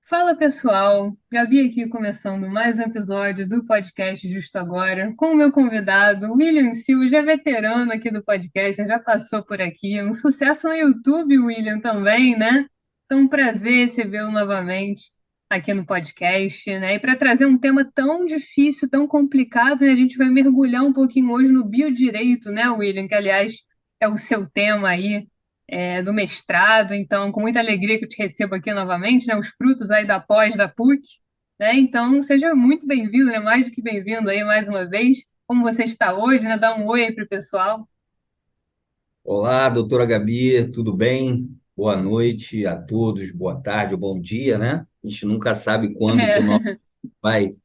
Fala pessoal, Gabi aqui começando mais um episódio do podcast Justo Agora, com o meu convidado, William Silva, já veterano aqui do podcast, já passou por aqui, um sucesso no YouTube, William, também, né? Então, um prazer recebê-lo novamente aqui no podcast, né? E para trazer um tema tão difícil, tão complicado, né? A gente vai mergulhar um pouquinho hoje no biodireito, né, William? Que, aliás, é o seu tema aí do mestrado, então, com muita alegria que eu te recebo aqui novamente, né, os frutos aí da pós da PUC, né, então seja muito bem-vindo, né, mais do que bem-vindo aí mais uma vez, como você está hoje, né, dá um oi aí para o pessoal. Olá, doutora Gabi, tudo bem? Boa noite a todos, boa tarde ou bom dia, né? A gente nunca sabe quando que o nosso É. vai,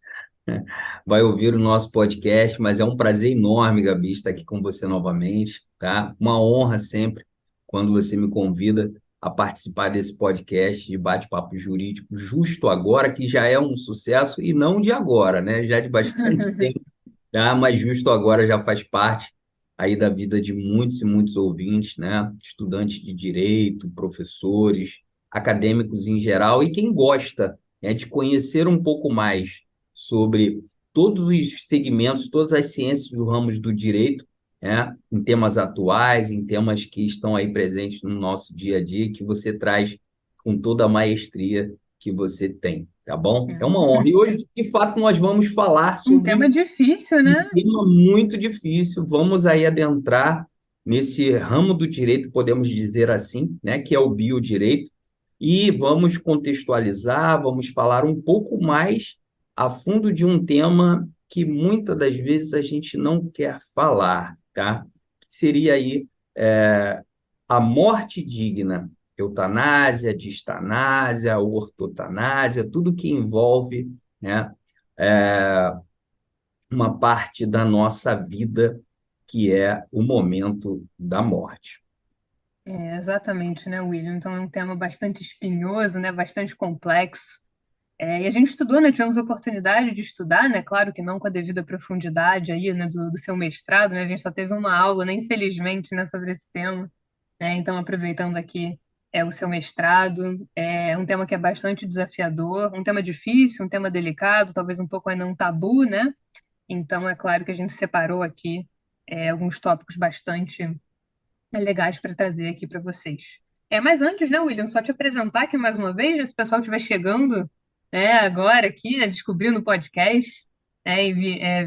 vai ouvir o nosso podcast, mas é um prazer enorme, Gabi, estar aqui com você novamente, tá? Uma honra sempre quando você me convida a participar desse podcast de bate-papo jurídico, justo agora, que já é um sucesso, e não de agora, né? Já de bastante tempo, tá? Mas justo agora já faz parte aí da vida de muitos e muitos ouvintes, né? Estudantes de direito, professores, acadêmicos em geral e quem gosta, né, de conhecer um pouco mais sobre todos os segmentos, todas as ciências dos ramos do direito, né? Em temas atuais, em temas que estão aí presentes no nosso dia a dia, que você traz com toda a maestria que você tem, tá bom? É uma honra. E hoje, de fato, nós vamos falar Um tema sobre difícil, um né? tema muito difícil. Vamos aí adentrar nesse ramo do direito, podemos dizer assim, né, que é o biodireito, e vamos contextualizar, vamos falar um pouco mais a fundo de um tema que muitas das vezes a gente não quer falar, tá? Que seria aí a morte digna, eutanásia, distanásia, ortotanásia, tudo que envolve, né, uma parte da nossa vida que é o momento da morte. Exatamente, né, William? Então é um tema bastante espinhoso, né, bastante complexo. E a gente estudou, né, tivemos a oportunidade de estudar, né, claro que não com a devida profundidade aí, né, do seu mestrado, né, a gente só teve uma aula, né, infelizmente, né, sobre esse tema, né, então aproveitando aqui o seu mestrado, é um tema que é bastante desafiador, um tema difícil, um tema delicado, talvez um pouco ainda um tabu, né, então é claro que a gente separou aqui alguns tópicos bastante legais para trazer aqui para vocês. Mas antes, né, William, só te apresentar aqui mais uma vez, né, se o pessoal estiver chegando, agora aqui, né, descobrindo o podcast,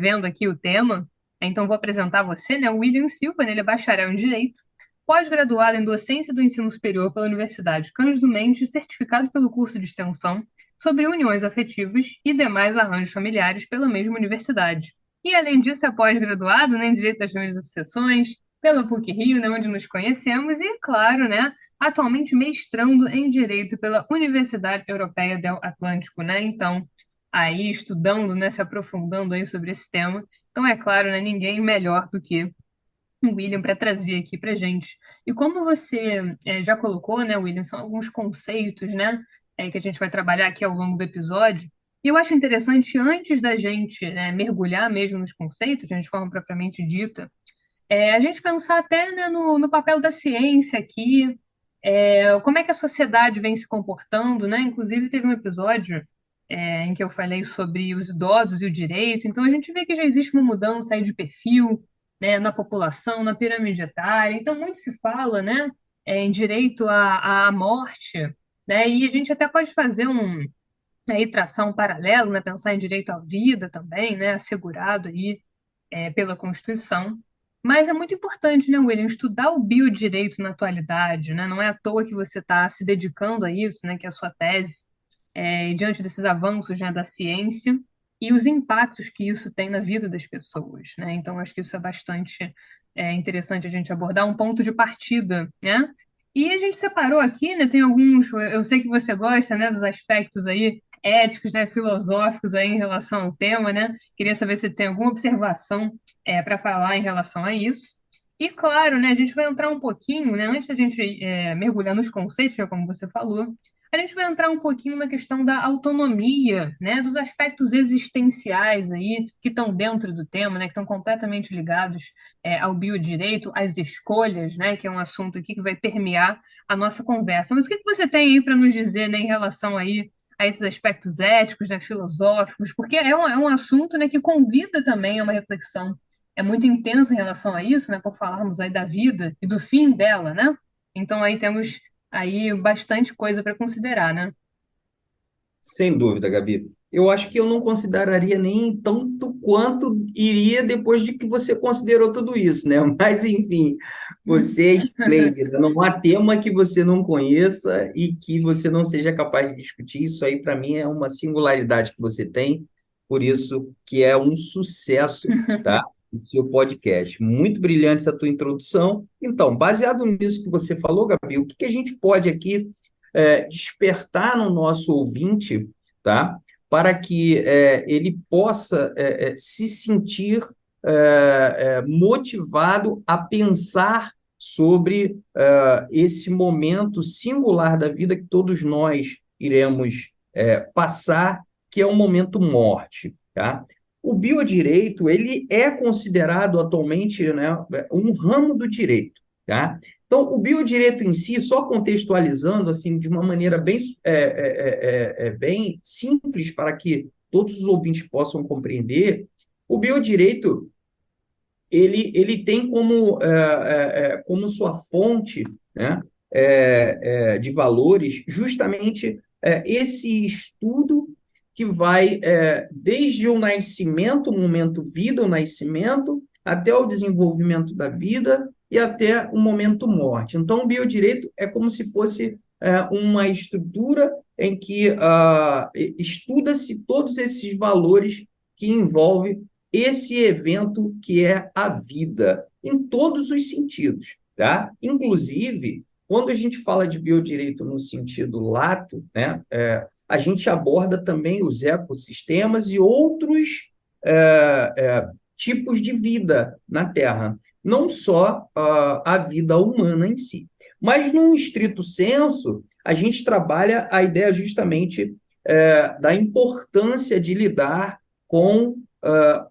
vendo aqui o tema, então vou apresentar você, né, o William Silva, né, ele é bacharel em Direito, pós-graduado em Docência do Ensino Superior pela Universidade Cândido Mendes, certificado pelo curso de extensão sobre uniões afetivas e demais arranjos familiares pela mesma universidade. E, além disso, é pós-graduado, né, em Direito das Famílias e Sucessões, pela PUC-Rio, né, onde nos conhecemos, e, claro, né, atualmente mestrando em Direito pela Universidade Europeia del Atlântico, né? Então, aí estudando, né, se aprofundando aí sobre esse tema. Então, é claro, né, ninguém melhor do que o William para trazer aqui para gente. E como você já colocou, né, William, são alguns conceitos, né, que a gente vai trabalhar aqui ao longo do episódio. E eu acho interessante, antes da gente, né, mergulhar mesmo nos conceitos, né, de forma propriamente dita, a gente pensar até, né, no papel da ciência aqui, como é que a sociedade vem se comportando, né? Inclusive, teve um episódio em que eu falei sobre os idosos e o direito, então a gente vê que já existe uma mudança aí de perfil, né, na população, na pirâmide etária, então muito se fala, né, em direito à morte, né? E a gente até pode fazer aí traçar um paralelo, né, pensar em direito à vida também, né, assegurado aí pela Constituição. Mas é muito importante, né, William, estudar o biodireito na atualidade, né? Não é à toa que você está se dedicando a isso, né, que é a sua tese, e diante desses avanços, né, da ciência e os impactos que isso tem na vida das pessoas, né? Então, acho que isso é bastante interessante a gente abordar um ponto de partida, né? E a gente separou aqui, né? Tem alguns, eu sei que você gosta, né, dos aspectos aí éticos, né, filosóficos aí em relação ao tema, né? Queria saber se tem alguma observação para falar em relação a isso. E claro, né, a gente vai entrar um pouquinho, né, antes da gente mergulhar nos conceitos, né, como você falou, a gente vai entrar um pouquinho na questão da autonomia, né, dos aspectos existenciais aí que estão dentro do tema, né, que estão completamente ligados ao biodireito, às escolhas, né, que é um assunto aqui que vai permear a nossa conversa. Mas o que que você tem aí para nos dizer, né, em relação aí a esses aspectos éticos, né, filosóficos, porque é um assunto, né, que convida também a uma reflexão. É muito intensa em relação a isso, né, por falarmos aí da vida e do fim dela, né? Então aí temos aí bastante coisa para considerar, né? Sem dúvida, Gabi. Eu acho que eu não consideraria nem tanto quanto iria depois de que você considerou tudo isso, né? Mas, enfim, você é esplêndida. Não há tema que você não conheça e que você não seja capaz de discutir. Isso aí, para mim, é uma singularidade que você tem, por isso que é um sucesso, tá? O seu podcast. Muito brilhante essa tua introdução. Então, baseado nisso que você falou, Gabi, o que que a gente pode aqui despertar no nosso ouvinte, tá? Para que ele possa se sentir motivado a pensar sobre esse momento singular da vida que todos nós iremos passar, que é o momento morte, tá? O biodireito, ele é considerado atualmente, né, um ramo do direito, tá? Então, o biodireito em si, só contextualizando assim de uma maneira bem simples para que todos os ouvintes possam compreender, o biodireito ele tem como sua fonte, né, de valores justamente esse estudo que vai desde o nascimento, o momento vida, o nascimento, até o desenvolvimento da vida e até o momento morte. Então, o biodireito é como se fosse uma estrutura em que estuda-se todos esses valores que envolvem esse evento que é a vida, em todos os sentidos, tá? Inclusive, quando a gente fala de biodireito no sentido lato, né, a gente aborda também os ecossistemas e outros tipos de vida na Terra, não só a vida humana em si. Mas, num estrito senso, a gente trabalha a ideia justamente da importância de lidar com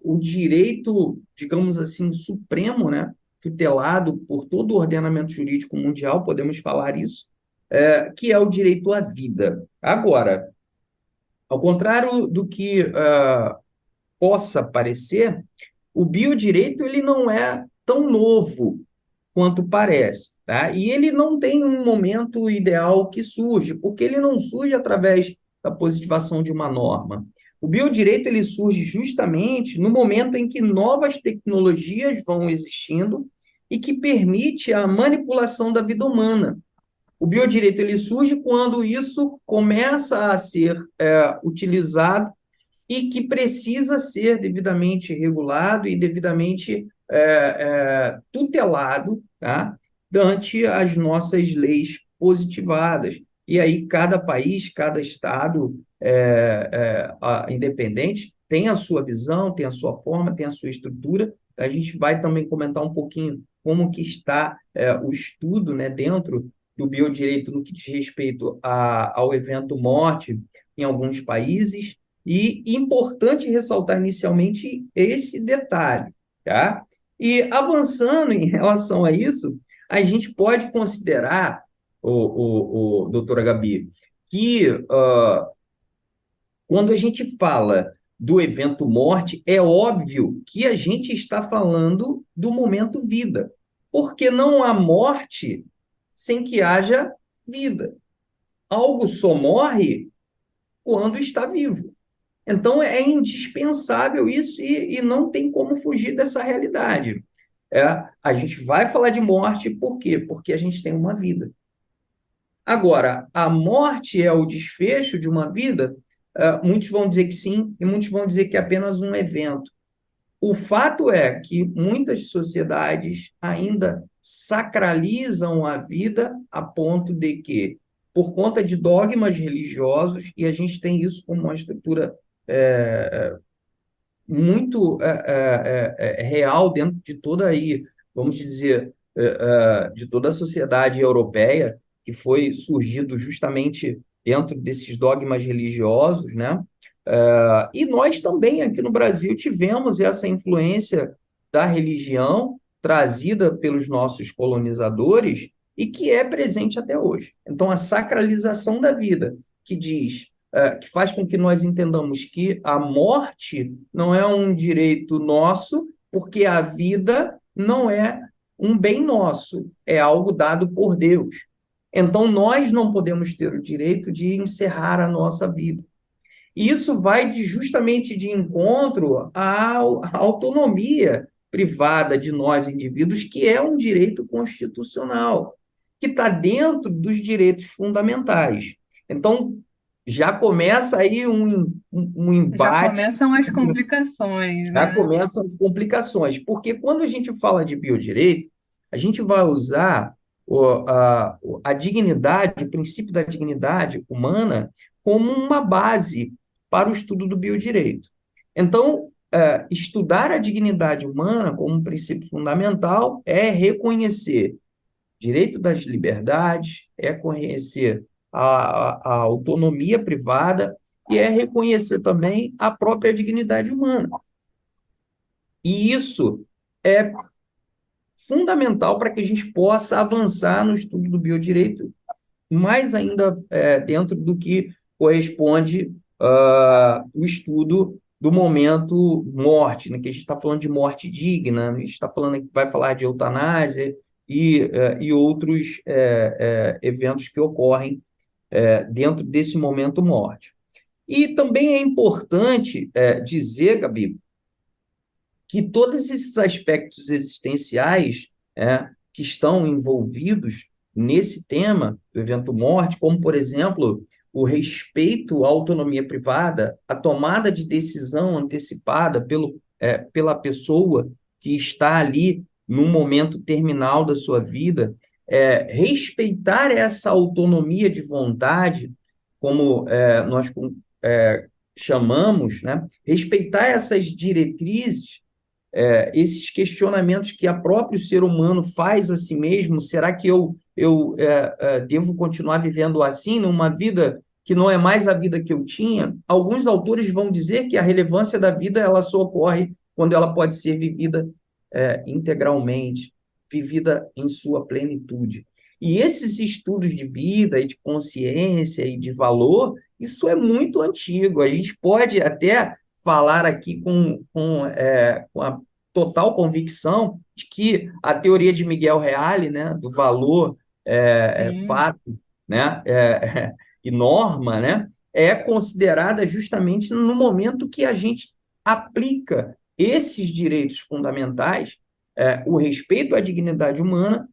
o direito, digamos assim, supremo, né, tutelado por todo o ordenamento jurídico mundial, podemos falar isso, que é o direito à vida. Agora, ao contrário do que possa parecer, o biodireito ele não é tão novo quanto parece, tá? E ele não tem um momento ideal que surge, porque ele não surge através da positivação de uma norma. O biodireito ele surge justamente no momento em que novas tecnologias vão existindo e que permite a manipulação da vida humana. O biodireito ele surge quando isso começa a ser utilizado e que precisa ser devidamente regulado e devidamente tutelado, tá? Ante as nossas leis positivadas. E aí cada país, cada estado independente tem a sua visão, tem a sua forma, tem a sua estrutura. A gente vai também comentar um pouquinho como que está o estudo, né, dentro do biodireito no que diz respeito ao evento morte em alguns países, e importante ressaltar inicialmente esse detalhe, tá? E avançando em relação a isso, a gente pode considerar, doutora Gabi, que quando a gente fala do evento morte, é óbvio que a gente está falando do momento vida, porque não há morte sem que haja vida. Algo só morre quando está vivo. Então, é indispensável isso e não tem como fugir dessa realidade. A gente vai falar de morte, por quê? Porque a gente tem uma vida. Agora, a morte é o desfecho de uma vida? Muitos vão dizer que sim, e muitos vão dizer que é apenas um evento. O fato é que muitas sociedades ainda sacralizam a vida a ponto de que, por conta de dogmas religiosos, e a gente tem isso como uma estrutura muito real dentro de toda aí, vamos dizer, de toda a sociedade europeia, que foi surgido justamente dentro desses dogmas religiosos, né? E nós também aqui no Brasil tivemos essa influência da religião trazida pelos nossos colonizadores e que é presente até hoje. Então, a sacralização da vida, que diz que faz com que nós entendamos que a morte não é um direito nosso, porque a vida não é um bem nosso, é algo dado por Deus. Então, nós não podemos ter o direito de encerrar a nossa vida. E isso vai justamente de encontro à autonomia privada de nós, indivíduos, que é um direito constitucional, que está dentro dos direitos fundamentais. Então, já começa aí um Já embate, começam as complicações, já né? começam as complicações, porque quando a gente fala de biodireito, a gente vai usar a dignidade, o princípio da dignidade humana, como uma base para o estudo do biodireito. Então, estudar a dignidade humana como um princípio fundamental é reconhecer direito das liberdades, é reconhecer a autonomia privada e é reconhecer também a própria dignidade humana. E isso é fundamental para que a gente possa avançar no estudo do biodireito, mais ainda dentro do que corresponde o estudo do momento morte, né? Que a gente está falando de morte digna, a gente está falando que vai falar de eutanásia e outros eventos que ocorrem dentro desse momento morte. E também é importante dizer, Gabi, que todos esses aspectos existenciais que estão envolvidos nesse tema do evento morte, como, por exemplo, o respeito à autonomia privada, a tomada de decisão antecipada pela pessoa que está ali no momento terminal da sua vida, respeitar essa autonomia de vontade, como nós chamamos, né? Respeitar essas diretrizes, esses questionamentos que a próprio ser humano faz a si mesmo. Será que eu devo continuar vivendo assim, numa vida que não é mais a vida que eu tinha? Alguns autores vão dizer que a relevância da vida ela só ocorre quando ela pode ser vivida integralmente, vivida em sua plenitude. E esses estudos de vida e de consciência e de valor, isso é muito antigo. A gente pode até falar aqui com a total convicção de que a teoria de Miguel Reale, né, do valor, Sim. fato, né, e norma, né, é considerada justamente no momento que a gente aplica esses direitos fundamentais, o respeito à dignidade humana,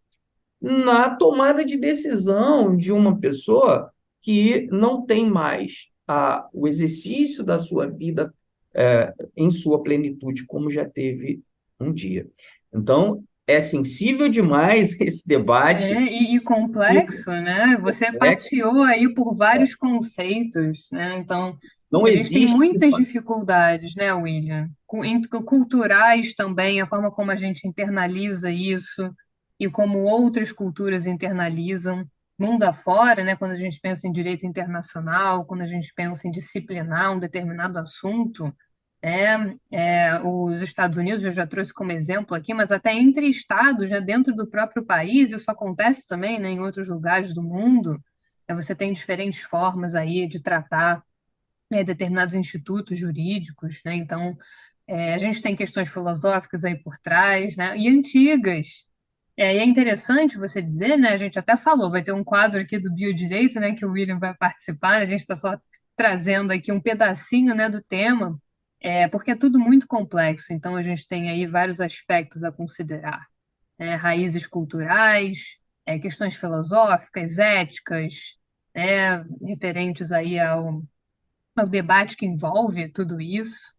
na tomada de decisão de uma pessoa que não tem mais o exercício da sua vida em sua plenitude, como já teve um dia. Então, é sensível demais esse debate E e complexo, né? Você complexo. passeou aí por vários conceitos, né? Então, Não a gente tem existe. muitas dificuldades, né, William? Culturais também, a forma como a gente internaliza isso e como outras culturas internalizam mundo afora, né? Quando a gente pensa em direito internacional, quando a gente pensa em disciplinar um determinado assunto, os Estados Unidos, eu já trouxe como exemplo aqui, mas até entre estados, né, dentro do próprio país, isso acontece também, né, em outros lugares do mundo. Você tem diferentes formas aí de tratar determinados institutos jurídicos, né? Então, a gente tem questões filosóficas aí por trás, né? E antigas. E é interessante você dizer, né? A gente até falou, vai ter um quadro aqui do biodireito, né? Que o William vai participar. A gente está só trazendo aqui um pedacinho, né, do tema, porque é tudo muito complexo. Então a gente tem aí vários aspectos a considerar, né? Raízes culturais, questões filosóficas, éticas, né? Referentes aí ao debate que envolve tudo isso.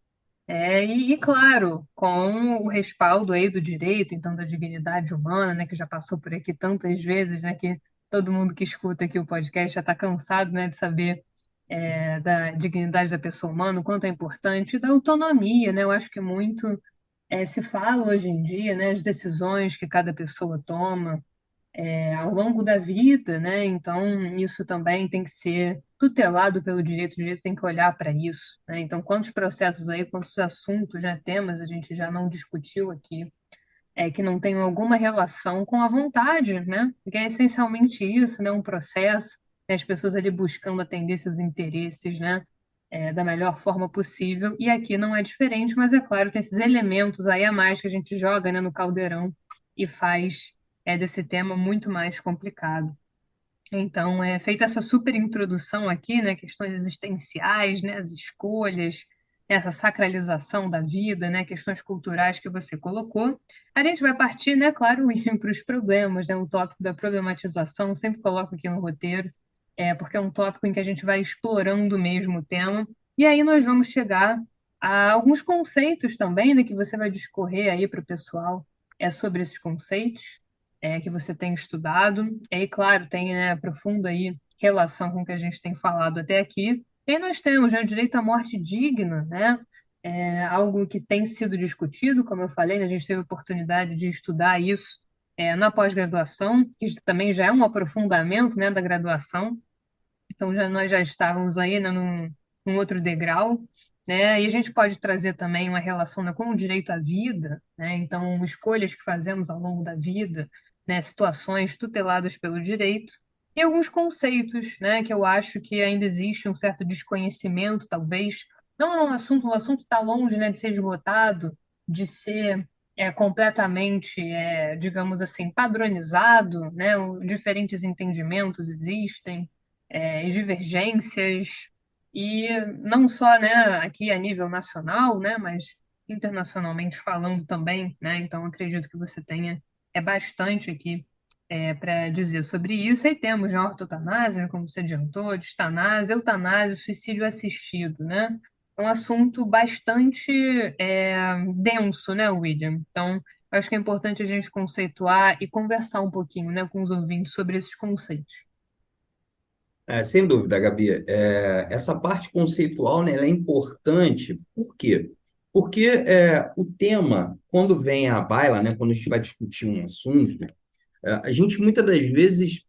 Claro, com o respaldo aí do direito, então da dignidade humana, né, que já passou por aqui tantas vezes, né, que todo mundo que escuta aqui o podcast já está cansado, né, de saber da dignidade da pessoa humana, o quanto é importante, e da autonomia, né, eu acho que muito se fala hoje em dia, né, as decisões que cada pessoa toma, ao longo da vida, né? Então, isso também tem que ser tutelado pelo direito, o direito tem que olhar para isso, né? Então, quantos processos aí, quantos assuntos, né, temas a gente já não discutiu aqui, que não tem alguma relação com a vontade, né? Porque é essencialmente isso, né? Um processo. né, as pessoas ali buscando atender seus interesses, né, da melhor forma possível. E aqui não é diferente, mas é claro, tem esses elementos aí a mais que a gente joga, né, no caldeirão e faz desse tema muito mais complicado. Então, feita essa super introdução aqui, né, questões existenciais, né, as escolhas, essa sacralização da vida, né, questões culturais que você colocou, a gente vai partir, né, claro, enfim, para os problemas, né, o tópico da problematização, sempre coloco aqui no roteiro, porque é um tópico em que a gente vai explorando mesmo o tema, e aí nós vamos chegar a alguns conceitos também, né, que você vai discorrer aí para o pessoal sobre esses conceitos que você tem estudado. E aí, claro, tem, né, profunda aí relação com o que a gente tem falado até aqui. E aí nós temos, né, o direito à morte digna, né? Algo que tem sido discutido, como eu falei, né, a gente teve a oportunidade de estudar isso na pós-graduação, que também já é um aprofundamento, né, da graduação. Então nós já estávamos aí, né, num outro degrau, né? E a gente pode trazer também uma relação, né, com o direito à vida, né? Então escolhas que fazemos ao longo da vida, né, situações tuteladas pelo direito e alguns conceitos, né, que eu acho que ainda existe um certo desconhecimento, talvez. Não é um assunto, o assunto está longe, né, de ser esgotado, de ser completamente, digamos assim, padronizado, né? Diferentes entendimentos existem e divergências, e não só, né, aqui a nível nacional, né, mas internacionalmente falando também, né, então acredito que você tenha bastante aqui para dizer sobre isso. Aí temos, né, ortotanásia, como você adiantou, distanásia, eutanásia, suicídio assistido, né, é um assunto bastante denso, né, William? Então, eu acho que é importante a gente conceituar e conversar um pouquinho, né, com os ouvintes sobre esses conceitos. Sem dúvida, Gabi. Essa parte conceitual, né, ela é importante. Por quê? Porque o tema, quando vem à baila, né, quando a gente vai discutir um assunto, a gente muitas das vezes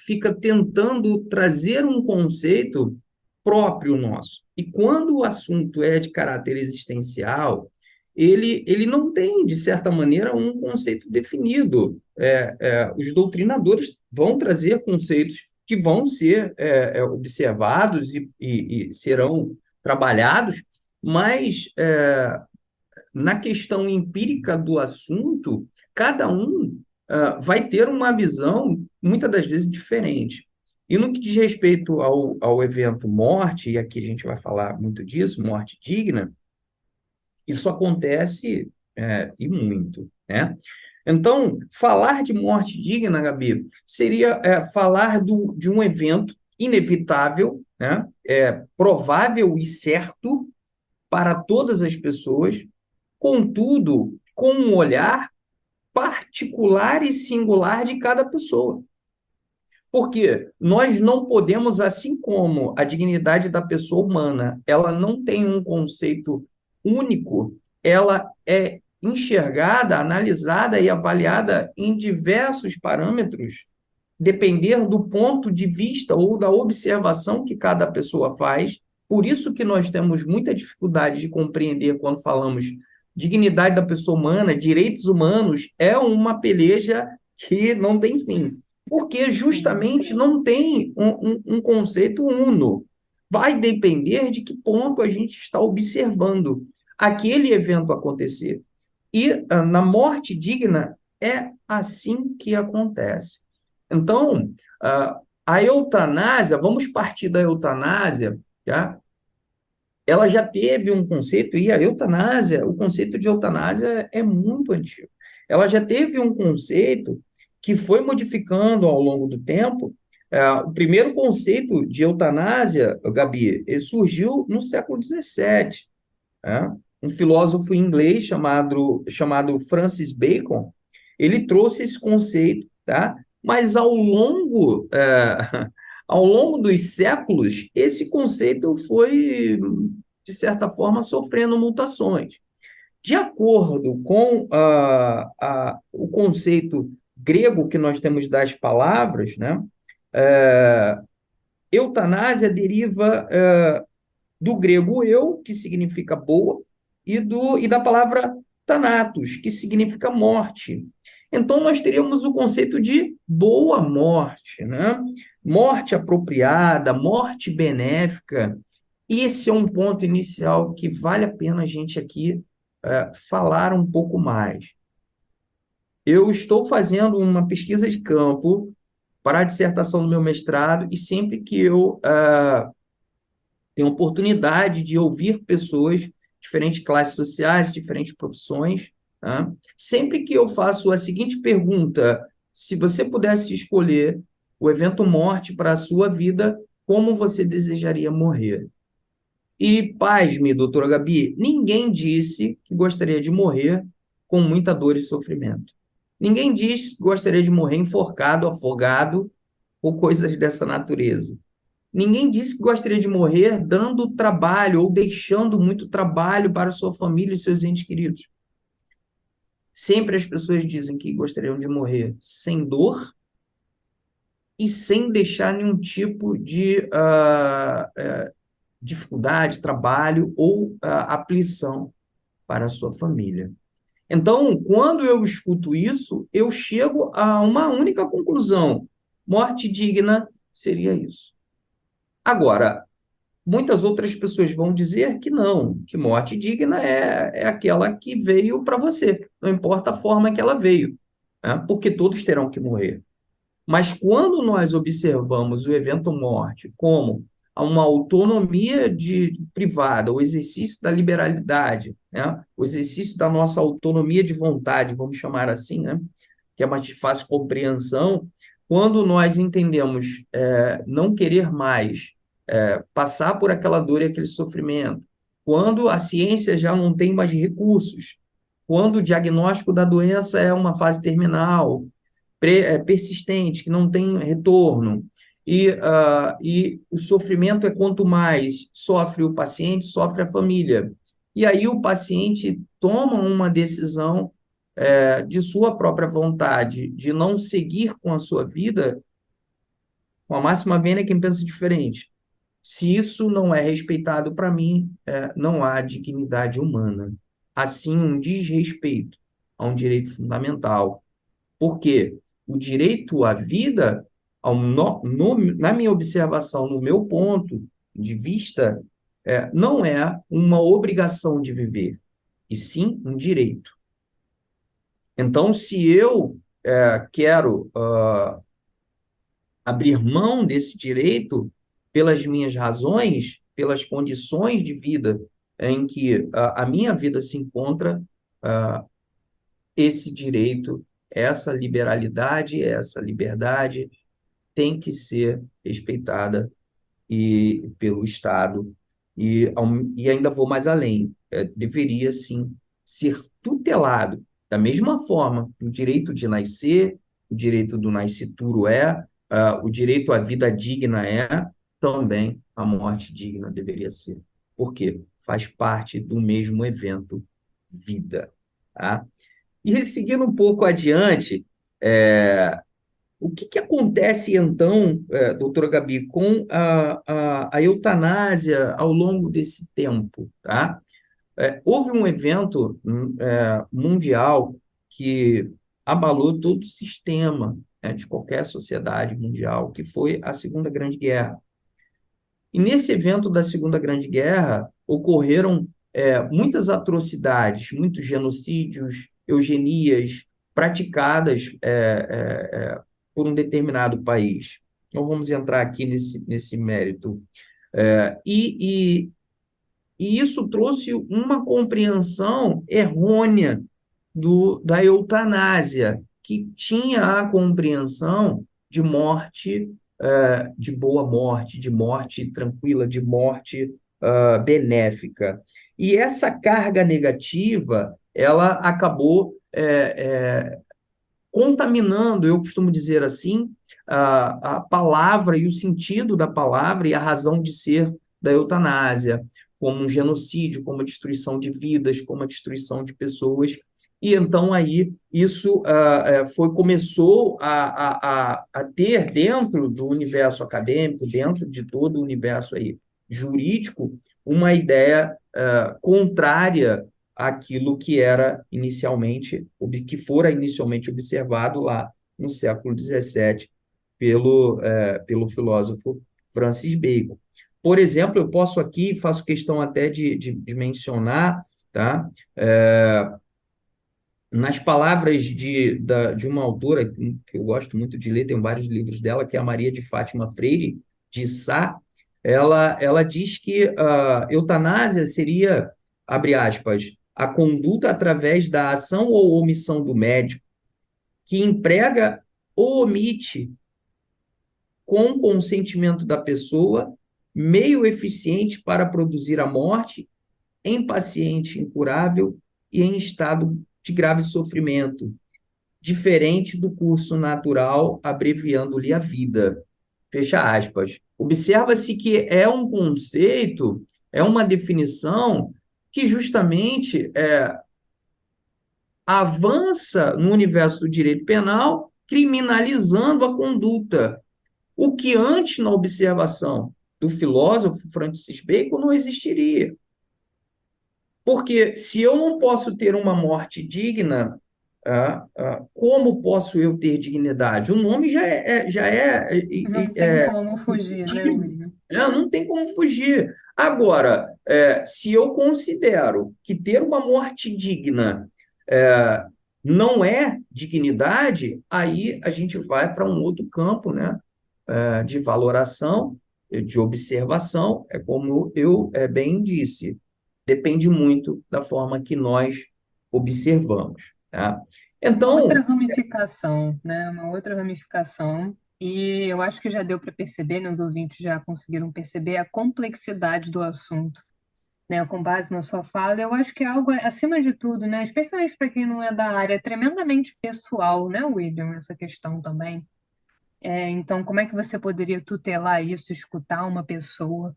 fica tentando trazer um conceito próprio nosso. E quando o assunto é de caráter existencial, ele não tem, de certa maneira, um conceito definido. Os doutrinadores vão trazer conceitos que vão ser observados e serão trabalhados, mas na questão empírica do assunto, cada um vai ter uma visão, muitas das vezes, diferente. E no que diz respeito ao evento morte, e aqui a gente vai falar muito disso, morte digna, isso acontece e muito, né? Então, falar de morte digna, Gabi, seria falar de um evento inevitável, né? Provável e certo para todas as pessoas, contudo, com um olhar particular e singular de cada pessoa. Porque nós não podemos, assim como a dignidade da pessoa humana, ela não tem um conceito único, ela é enxergada, analisada e avaliada em diversos parâmetros, depender do ponto de vista ou da observação que cada pessoa faz. Por isso que nós temos muita dificuldade de compreender quando falamos dignidade da pessoa humana, direitos humanos, é uma peleja que não tem fim. Porque justamente não tem um conceito uno. Vai depender de que ponto a gente está observando aquele evento acontecer. E na morte digna é assim que acontece. Então, a eutanásia, vamos partir da eutanásia, tá? Ela já teve um conceito, e a eutanásia, o conceito de eutanásia é muito antigo. Ela já teve um conceito que foi modificando ao longo do tempo. O primeiro conceito de eutanásia, Gabi, ele surgiu no século XVII. Né? Um filósofo inglês chamado Francis Bacon, ele trouxe esse conceito, tá? Mas ao longo dos séculos, esse conceito foi, de certa forma, sofrendo mutações. De acordo com o conceito grego que nós temos das palavras, né? Eutanásia deriva do grego eu, que significa boa, e da palavra thanatos, que significa morte. Então, nós teríamos o conceito de boa morte, né? Morte apropriada, morte benéfica. Esse é um ponto inicial que vale a pena a gente aqui falar um pouco mais. Eu estou fazendo uma pesquisa de campo para a dissertação do meu mestrado e sempre que eu tenho oportunidade de ouvir pessoas, diferentes classes sociais, diferentes profissões, tá? Sempre que eu faço a seguinte pergunta: se você pudesse escolher o evento morte para a sua vida, como você desejaria morrer? E, pasme, doutora Gabi, ninguém disse que gostaria de morrer com muita dor e sofrimento. Ninguém disse que gostaria de morrer enforcado, afogado ou coisas dessa natureza. Ninguém disse que gostaria de morrer dando trabalho ou deixando muito trabalho para sua família e seus entes queridos. Sempre as pessoas dizem que gostariam de morrer sem dor e sem deixar nenhum tipo de dificuldade, trabalho ou aflição para a sua família. Então, quando eu escuto isso, eu chego a uma única conclusão: morte digna seria isso. Agora, muitas outras pessoas vão dizer que não, que morte digna é aquela que veio para você, não importa a forma que ela veio, né? Porque todos terão que morrer. Mas quando nós observamos o evento morte como uma autonomia privada, o exercício da liberalidade, né? O exercício da nossa autonomia de vontade, vamos chamar assim, né? Que é mais de fácil compreensão, quando nós entendemos não querer mais passar por aquela dor e aquele sofrimento, quando a ciência já não tem mais recursos, quando o diagnóstico da doença é uma fase terminal, persistente, que não tem retorno, e o sofrimento é quanto mais sofre o paciente, sofre a família. E aí o paciente toma uma decisão de sua própria vontade, de não seguir com a sua vida, com a máxima vênia quem pensa diferente. Se isso não é respeitado para mim, não há dignidade humana. Assim, um desrespeito a um direito fundamental. Por quê? O direito à vida, na minha observação, no meu ponto de vista, não é uma obrigação de viver, e sim um direito. Então, se eu quero abrir mão desse direito pelas minhas razões, pelas condições de vida em que a minha vida se encontra, uh, esse direito, essa liberalidade, essa liberdade tem que ser respeitada pelo Estado. E ainda vou mais além, deveria sim ser tutelado, da mesma forma que o direito de nascer, o direito do nascituro o direito à vida digna também a morte digna deveria ser. Por quê? Faz parte do mesmo evento vida. Tá? E seguindo um pouco adiante, o que acontece então, doutora Gabi, com a eutanásia ao longo desse tempo? Tá? Houve um evento mundial que abalou todo o sistema, né, de qualquer sociedade mundial, que foi a Segunda Grande Guerra. E nesse evento da Segunda Grande Guerra ocorreram muitas atrocidades, muitos genocídios, eugenias praticadas por um determinado país. Então, vamos entrar aqui nesse mérito. E isso trouxe uma compreensão errônea da eutanásia, que tinha a compreensão de morte, de boa morte, de morte tranquila, de morte benéfica. E essa carga negativa, ela acabou contaminando, eu costumo dizer assim, a palavra e o sentido da palavra e a razão de ser da eutanásia, como um genocídio, como a destruição de vidas, como a destruição de pessoas. E então aí isso começou a ter dentro do universo acadêmico, dentro de todo o universo aí jurídico, uma ideia contrária aquilo que era inicialmente, que fora inicialmente observado lá no século XVII pelo filósofo Francis Bacon. Por exemplo, eu posso aqui, faço questão até de mencionar, tá? Nas palavras de uma autora que eu gosto muito de ler, tem vários livros dela, que é a Maria de Fátima Freire de Sá, ela diz que a eutanásia seria, abre aspas, a conduta através da ação ou omissão do médico que emprega ou omite, com consentimento da pessoa, meio eficiente para produzir a morte em paciente incurável e em estado de grave sofrimento, diferente do curso natural, abreviando-lhe a vida. Fecha aspas. Observa-se que é um conceito, é uma definição que justamente avança no universo do direito penal, criminalizando a conduta, o que antes, na observação do filósofo Francis Bacon, não existiria. Porque se eu não posso ter uma morte digna, como posso eu ter dignidade? O nome Não tem como fugir, né, digno, William? não tem como fugir. Agora, se eu considero que ter uma morte digna é, não é dignidade, aí a gente vai para um outro campo, né, de valoração, de observação, é como eu bem disse, depende muito da forma que nós observamos, tá? Uma outra Então, ramificação, né? Uma outra ramificação, e eu acho que já deu para perceber, né? Os ouvintes já conseguiram perceber a complexidade do assunto, né? Com base na sua fala, eu acho que é algo acima de tudo, né? Especialmente para quem não é da área, é tremendamente pessoal, né, William? Essa questão também. Então, como é que você poderia tutelar isso, escutar uma pessoa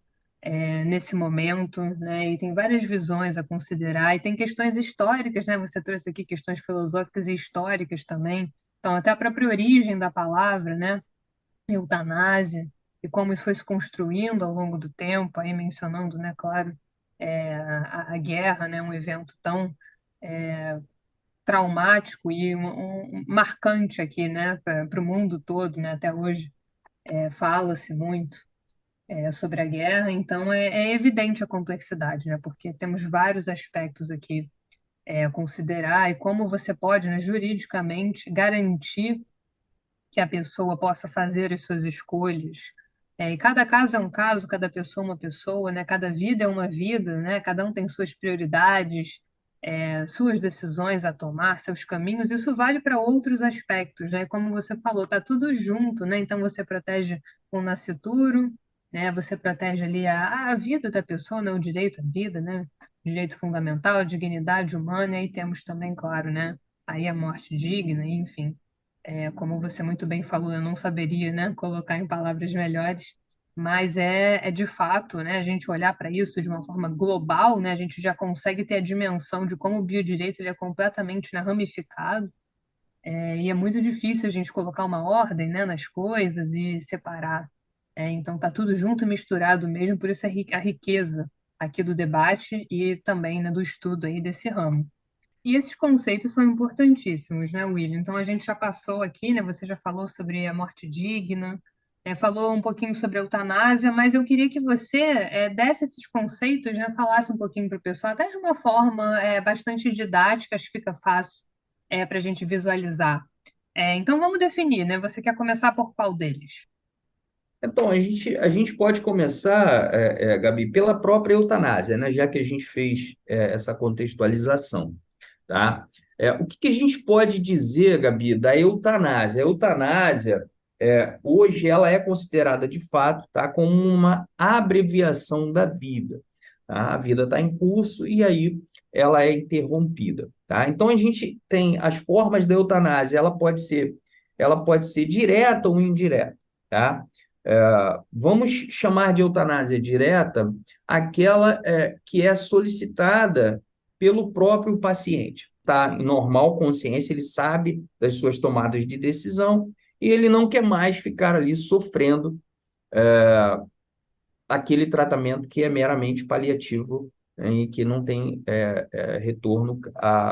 nesse momento, né? E tem várias visões a considerar, e tem questões históricas, né? Você trouxe aqui questões filosóficas e históricas também. Então, até a própria origem da palavra, né? Eutanásia, e como isso foi se construindo ao longo do tempo, aí mencionando, né, claro, a guerra, né? Um evento tão traumático e marcante aqui, né? Para o mundo todo, né? Até hoje fala-se muito sobre a guerra, então é evidente a complexidade, né? Porque temos vários aspectos aqui a considerar e como você pode, né, juridicamente garantir que a pessoa possa fazer as suas escolhas. E cada caso é um caso, cada pessoa é uma pessoa, né? Cada vida é uma vida, né? Cada um tem suas prioridades, suas decisões a tomar, seus caminhos. Isso vale para outros aspectos, né? Como você falou, tá tudo junto, né? Então você protege o nascituro, né? Você protege ali a vida da pessoa, né? O direito à vida, né? Direito fundamental, a dignidade humana, e aí temos também, claro, né? Aí a morte digna, enfim. Como você muito bem falou, eu não saberia, né, colocar em palavras melhores, mas é de fato, né, a gente olhar para isso de uma forma global, né, a gente já consegue ter a dimensão de como o biodireito ele é completamente, né, ramificado, e é muito difícil a gente colocar uma ordem, né, nas coisas e separar. Então tá tudo junto e misturado mesmo, por isso a riqueza aqui do debate e também, né, do estudo aí desse ramo. E esses conceitos são importantíssimos, né, William? Então a gente já passou aqui, né? Você já falou sobre a morte digna, falou um pouquinho sobre a eutanásia, mas eu queria que você desse esses conceitos, né? Falasse um pouquinho para o pessoal, até de uma forma bastante didática, acho que fica fácil para a gente visualizar. Então vamos definir, né? Você quer começar por qual deles? então a gente pode começar, Gabi, pela própria eutanásia, né? Já que a gente fez essa contextualização, tá? O que que a gente pode dizer, Gabi, da eutanásia? A eutanásia, hoje, ela é considerada de fato, tá, como uma abreviação da vida, tá? A vida está em curso e aí ela é interrompida, tá? Então a gente tem as formas da eutanásia, ela pode ser direta ou indireta, tá? Vamos chamar de eutanásia direta aquela que é solicitada pelo próprio paciente, tá? Em normal consciência, ele sabe das suas tomadas de decisão e ele não quer mais ficar ali sofrendo aquele tratamento que é meramente paliativo em que não tem retorno,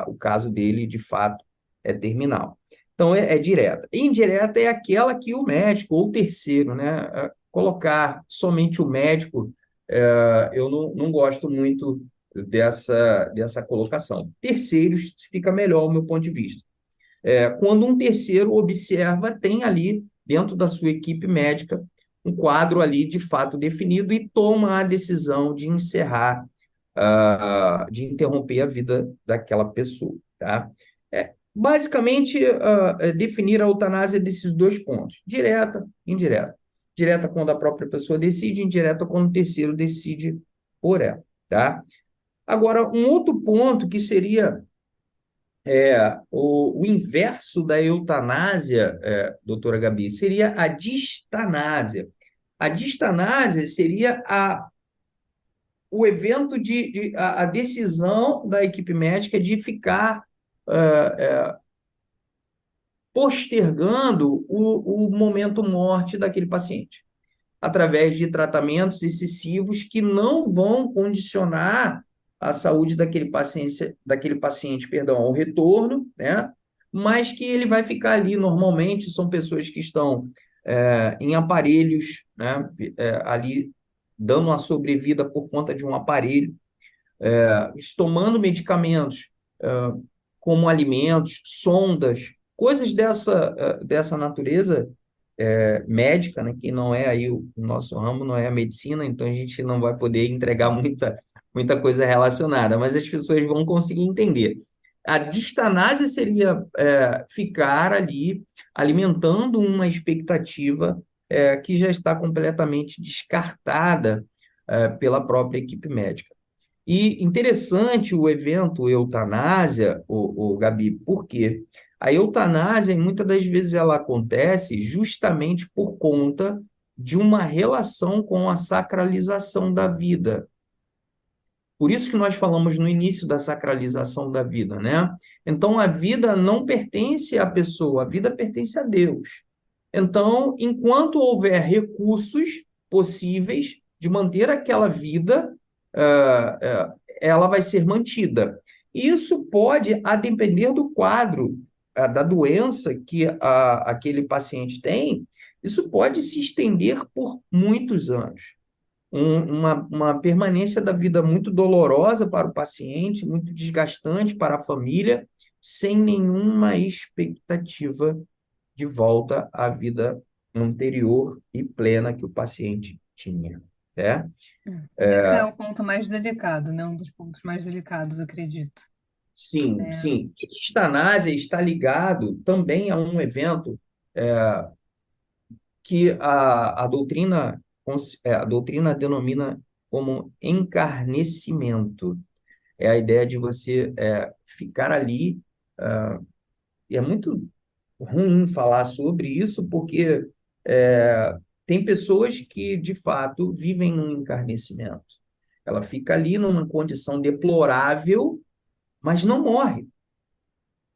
o caso dele, de fato, é terminal. Então, é direta. Indireta é aquela que o médico ou o terceiro, né? Colocar somente o médico, eu não gosto muito dessa colocação. Terceiros fica melhor, ao meu ponto de vista. Quando um terceiro observa, tem ali, dentro da sua equipe médica, um quadro ali de fato definido e toma a decisão de encerrar, de interromper a vida daquela pessoa, tá? Basicamente, definir a eutanásia desses dois pontos, direta e indireta. Direta quando a própria pessoa decide, indireta quando o terceiro decide por ela, tá? Agora, um outro ponto que seria o inverso da eutanásia, doutora Gabi, seria a distanásia. A distanásia seria o evento a decisão da equipe médica de ficar postergando o momento morte daquele paciente, através de tratamentos excessivos que não vão condicionar a saúde daquele paciente, perdão, ao retorno, né? Mas que ele vai ficar ali, normalmente, são pessoas que estão em aparelhos, né? Ali dando uma sobrevida por conta de um aparelho, tomando medicamentos, como alimentos, sondas, coisas dessa natureza, médica, né, que não é aí o nosso ramo, não é a medicina, então a gente não vai poder entregar muita coisa relacionada, mas as pessoas vão conseguir entender. A distanásia seria ficar ali alimentando uma expectativa que já está completamente descartada pela própria equipe médica. E interessante o evento eutanásia, o Gabi, por quê? A eutanásia, muitas das vezes, ela acontece justamente por conta de uma relação com a sacralização da vida. Por isso que nós falamos no início da sacralização da vida, né? Então, a vida não pertence à pessoa, a vida pertence a Deus. Então, enquanto houver recursos possíveis de manter aquela vida, ela vai ser mantida. Isso pode, a depender do quadro, da doença que aquele paciente tem, isso pode se estender por muitos anos. Uma permanência da vida muito dolorosa para o paciente, muito desgastante para a família, sem nenhuma expectativa de volta à vida anterior e plena que o paciente tinha, né? Esse é o ponto mais delicado, né? Um dos pontos mais delicados, acredito. Sim, É, sim. Eutanásia está ligado também a um evento que a doutrina denomina como encarnecimento. É a ideia de você ficar ali, e é muito ruim falar sobre isso, porque tem pessoas que, de fato, vivem num encarnecimento. Ela fica ali numa condição deplorável, mas não morre,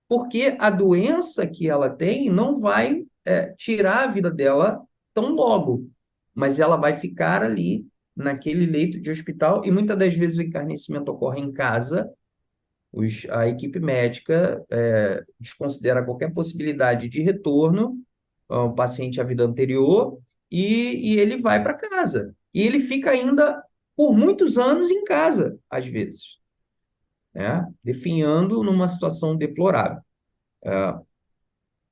porque a doença que ela tem não vai tirar a vida dela tão logo, mas ela vai ficar ali naquele leito de hospital e muitas das vezes o encarnecimento ocorre em casa. A equipe médica desconsidera qualquer possibilidade de retorno ao paciente à vida anterior e ele vai para casa. E ele fica ainda por muitos anos em casa, às vezes, né? Definhando numa situação deplorável.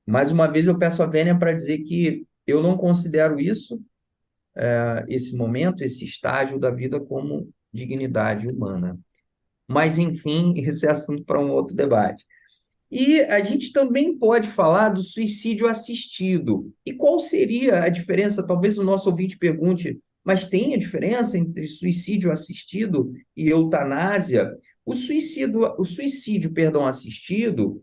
Mais uma vez, eu peço a Vênia para dizer que eu não considero esse momento, esse estágio da vida como dignidade humana. Mas, enfim, esse é assunto para um outro debate. E a gente também pode falar do suicídio assistido. E qual seria a diferença? Talvez o nosso ouvinte pergunte, mas tem a diferença entre suicídio assistido e eutanásia? O suicídio, perdão, assistido,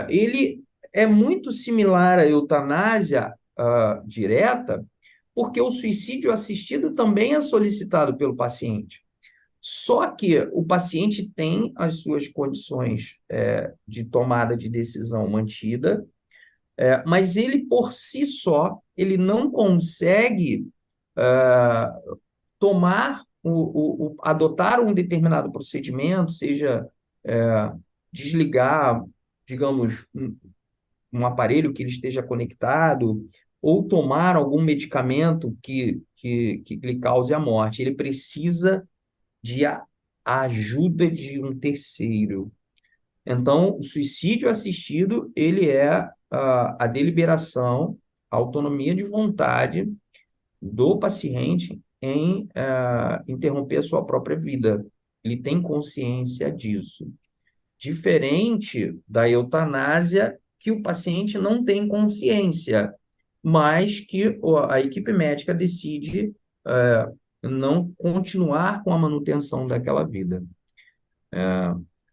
ele é muito similar à eutanásia direta, porque o suicídio assistido também é solicitado pelo paciente. Só que o paciente tem as suas condições de tomada de decisão mantida, mas ele por si só, ele não consegue tomar adotar um determinado procedimento, seja é, desligar, digamos, um aparelho que ele esteja conectado, ou tomar algum medicamento que lhe cause a morte. Ele precisa de a ajuda de um terceiro. Então, o suicídio assistido, ele é a deliberação, a autonomia de vontade do paciente em interromper a sua própria vida. Ele tem consciência disso. Diferente da eutanásia, que o paciente não tem consciência, mas que a equipe médica decide não continuar com a manutenção daquela vida.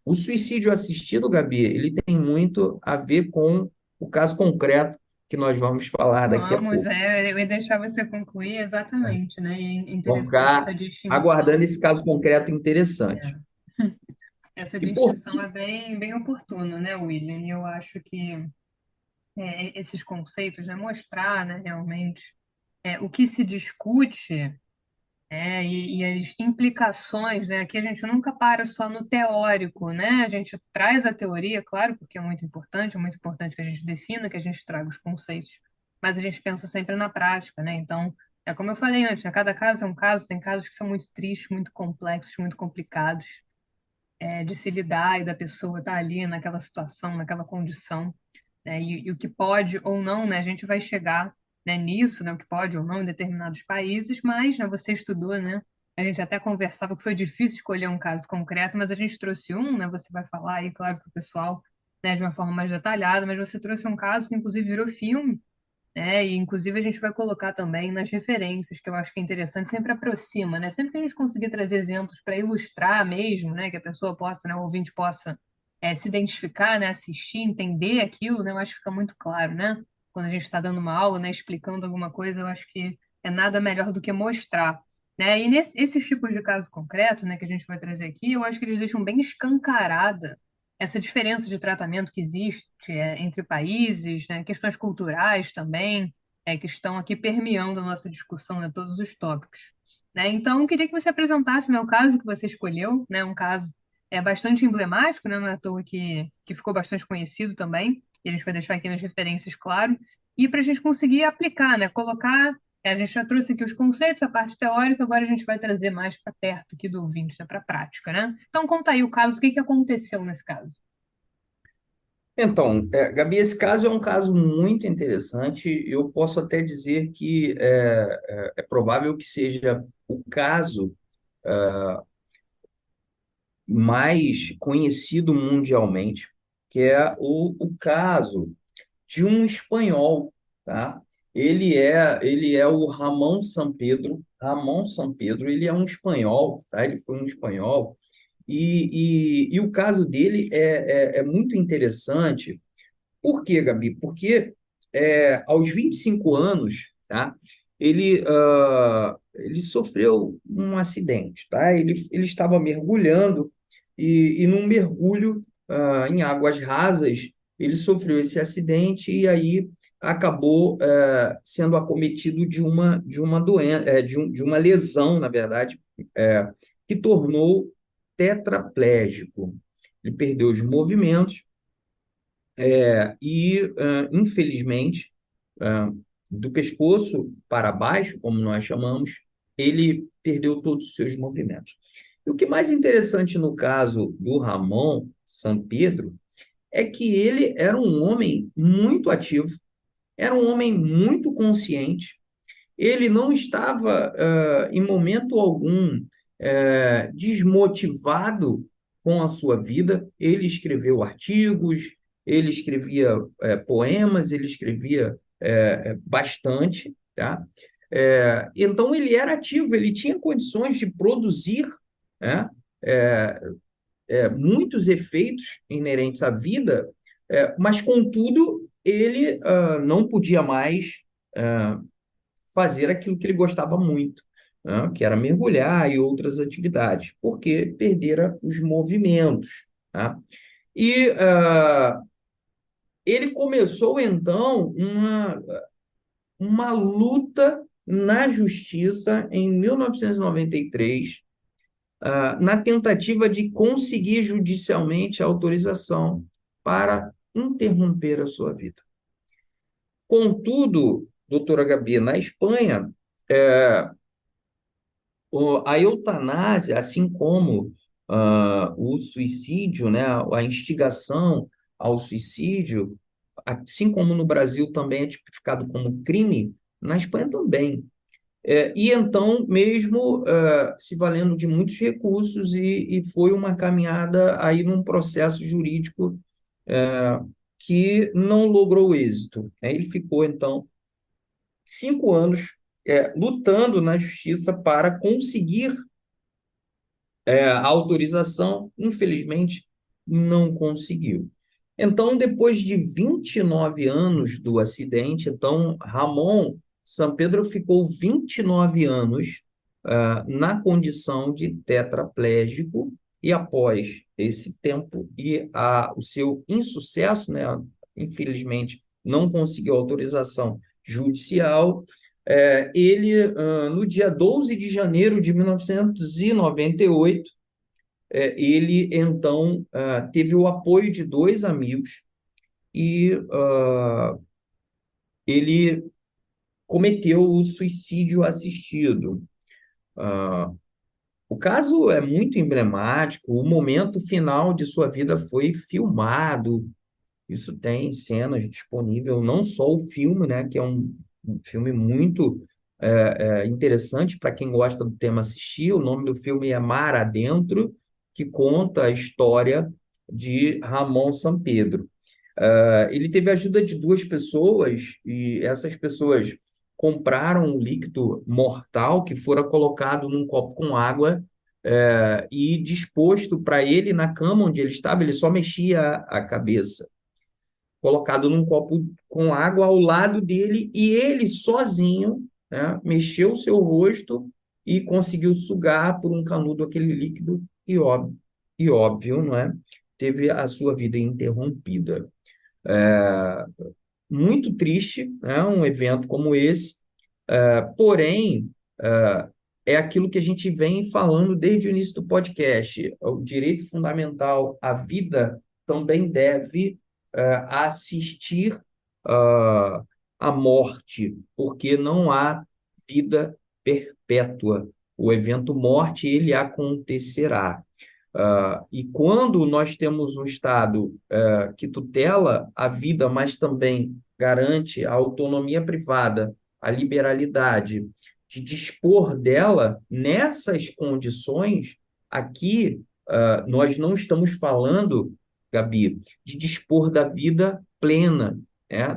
O suicídio assistido, Gabi, ele tem muito a ver com o caso concreto que nós vamos falar daqui a Vamos, pouco. eu ia deixar você concluir exatamente, né? E é Vou interessante essa ficar aguardando distinção. esse caso concreto interessante. É. Essa E por distinção é bem oportuna, né, William? E eu acho que esses conceitos, né, mostrar, né, realmente o que se discute e as implicações, né? Aqui a gente nunca para só no teórico, né? A gente traz a teoria, claro, porque é muito importante que a gente defina, que a gente traga os conceitos, mas a gente pensa sempre na prática, né? Então, é como eu falei antes, né? Cada caso é um caso, tem casos que são muito tristes, muito complexos, muito complicados, de se lidar e da pessoa estar ali naquela situação, naquela condição, né? E o que pode ou não, né? A gente vai chegar, né, nisso, né? O que pode ou não em determinados países, mas, né, você estudou, né? A gente até conversava que foi difícil escolher um caso concreto, mas a gente trouxe um, né? Você vai falar aí, claro, para o pessoal, né, de uma forma mais detalhada, mas você trouxe um caso que inclusive virou filme, né? E inclusive a gente vai colocar também nas referências, que eu acho que é interessante, sempre aproxima, né? Sempre que a gente conseguir trazer exemplos para ilustrar mesmo, né? Que a pessoa possa, né, o ouvinte possa se identificar, né? Assistir, entender aquilo, né? Eu acho que fica muito claro, né? Quando a gente está dando uma aula, né? Explicando alguma coisa, eu acho que é nada melhor do que mostrar. Né? E esses tipos de caso concreto, né, que a gente vai trazer aqui, eu acho que eles deixam bem escancarada essa diferença de tratamento que existe entre países, né, questões culturais também, que estão aqui permeando a nossa discussão, né, todos os tópicos. Né? Então, eu queria que você apresentasse, né, o caso que você escolheu, né, um caso bastante emblemático, né, não é à toa que ficou bastante conhecido também, e a gente vai deixar aqui nas referências, claro, e para a gente conseguir aplicar, né, colocar. A gente já trouxe aqui os conceitos, a parte teórica, agora a gente vai trazer mais para perto aqui do ouvinte, né, para a prática, né? Então, conta aí o caso, o que que aconteceu nesse caso? Então, Gabi, esse caso é um caso muito interessante. Eu posso até dizer que é provável que seja o caso mais conhecido mundialmente, que é o caso de um espanhol, tá? Ele é o Ramon Sampedro. Ramon Sampedro, ele é um espanhol, tá? Ele foi um espanhol. E o caso dele é muito interessante. Por quê, Gabi? Porque aos 25 anos, tá? Ele sofreu um acidente, tá? Ele estava mergulhando e num mergulho em águas rasas, ele sofreu esse acidente e aí acabou sendo acometido de uma doença, de uma lesão, na verdade, que tornou tetraplégico. Ele perdeu os movimentos infelizmente, do pescoço para baixo, como nós chamamos, ele perdeu todos os seus movimentos. E o que mais interessante no caso do Ramon Sampedro é que ele era um homem muito ativo, era um homem muito consciente, ele não estava, em momento algum, desmotivado com a sua vida. Ele escreveu artigos, ele escrevia, poemas, ele escrevia, bastante, tá? Então, ele era ativo, ele tinha condições de produzir, né, é, muitos efeitos inerentes à vida, mas, contudo, ele não podia mais fazer aquilo que ele gostava muito, né, que era mergulhar e outras atividades, porque perdera os movimentos. Tá? E ele começou, então, uma luta na justiça em 1993, na tentativa de conseguir judicialmente a autorização para interromper a sua vida. Contudo, doutora Gabi, na Espanha, é, a eutanásia, assim como o suicídio, né, a instigação ao suicídio, assim como no Brasil também é tipificado como crime, na Espanha também. E então, mesmo se valendo de muitos recursos, e foi uma caminhada aí num processo jurídico que não logrou êxito. Ele ficou, então, 5 anos lutando na justiça para conseguir a autorização, infelizmente, não conseguiu. Então, depois de 29 anos do acidente, então, Ramon Sampedro ficou 29 anos na condição de tetraplégico, e após esse tempo e o seu insucesso, né, infelizmente, não conseguiu autorização judicial, ele, no dia 12 de janeiro de 1998, ele então teve o apoio de dois amigos e ele cometeu o suicídio assistido. O caso é muito emblemático, o momento final de sua vida foi filmado, isso tem cenas disponíveis, não só o filme, né, que é um filme muito interessante para quem gosta do tema assistir. O nome do filme é Mar Adentro, que conta a história de Ramon Sampedro. Ele teve a ajuda de duas pessoas, e essas pessoas compraram um líquido mortal que fora colocado num copo com água e disposto para ele na cama onde ele estava. Ele só mexia a cabeça, colocado num copo com água ao lado dele, e ele sozinho, né, mexeu o seu rosto e conseguiu sugar por um canudo aquele líquido, e óbvio, não é? Teve a sua vida interrompida. Muito triste, né, um evento como esse, porém, é aquilo que a gente vem falando desde o início do podcast: o direito fundamental à vida também deve assistir à morte, porque não há vida perpétua. O evento morte, ele acontecerá. E quando nós temos um Estado que tutela a vida, mas também garante a autonomia privada, a liberalidade de dispor dela, nessas condições, aqui nós não estamos falando, Gabi, de dispor da vida plena,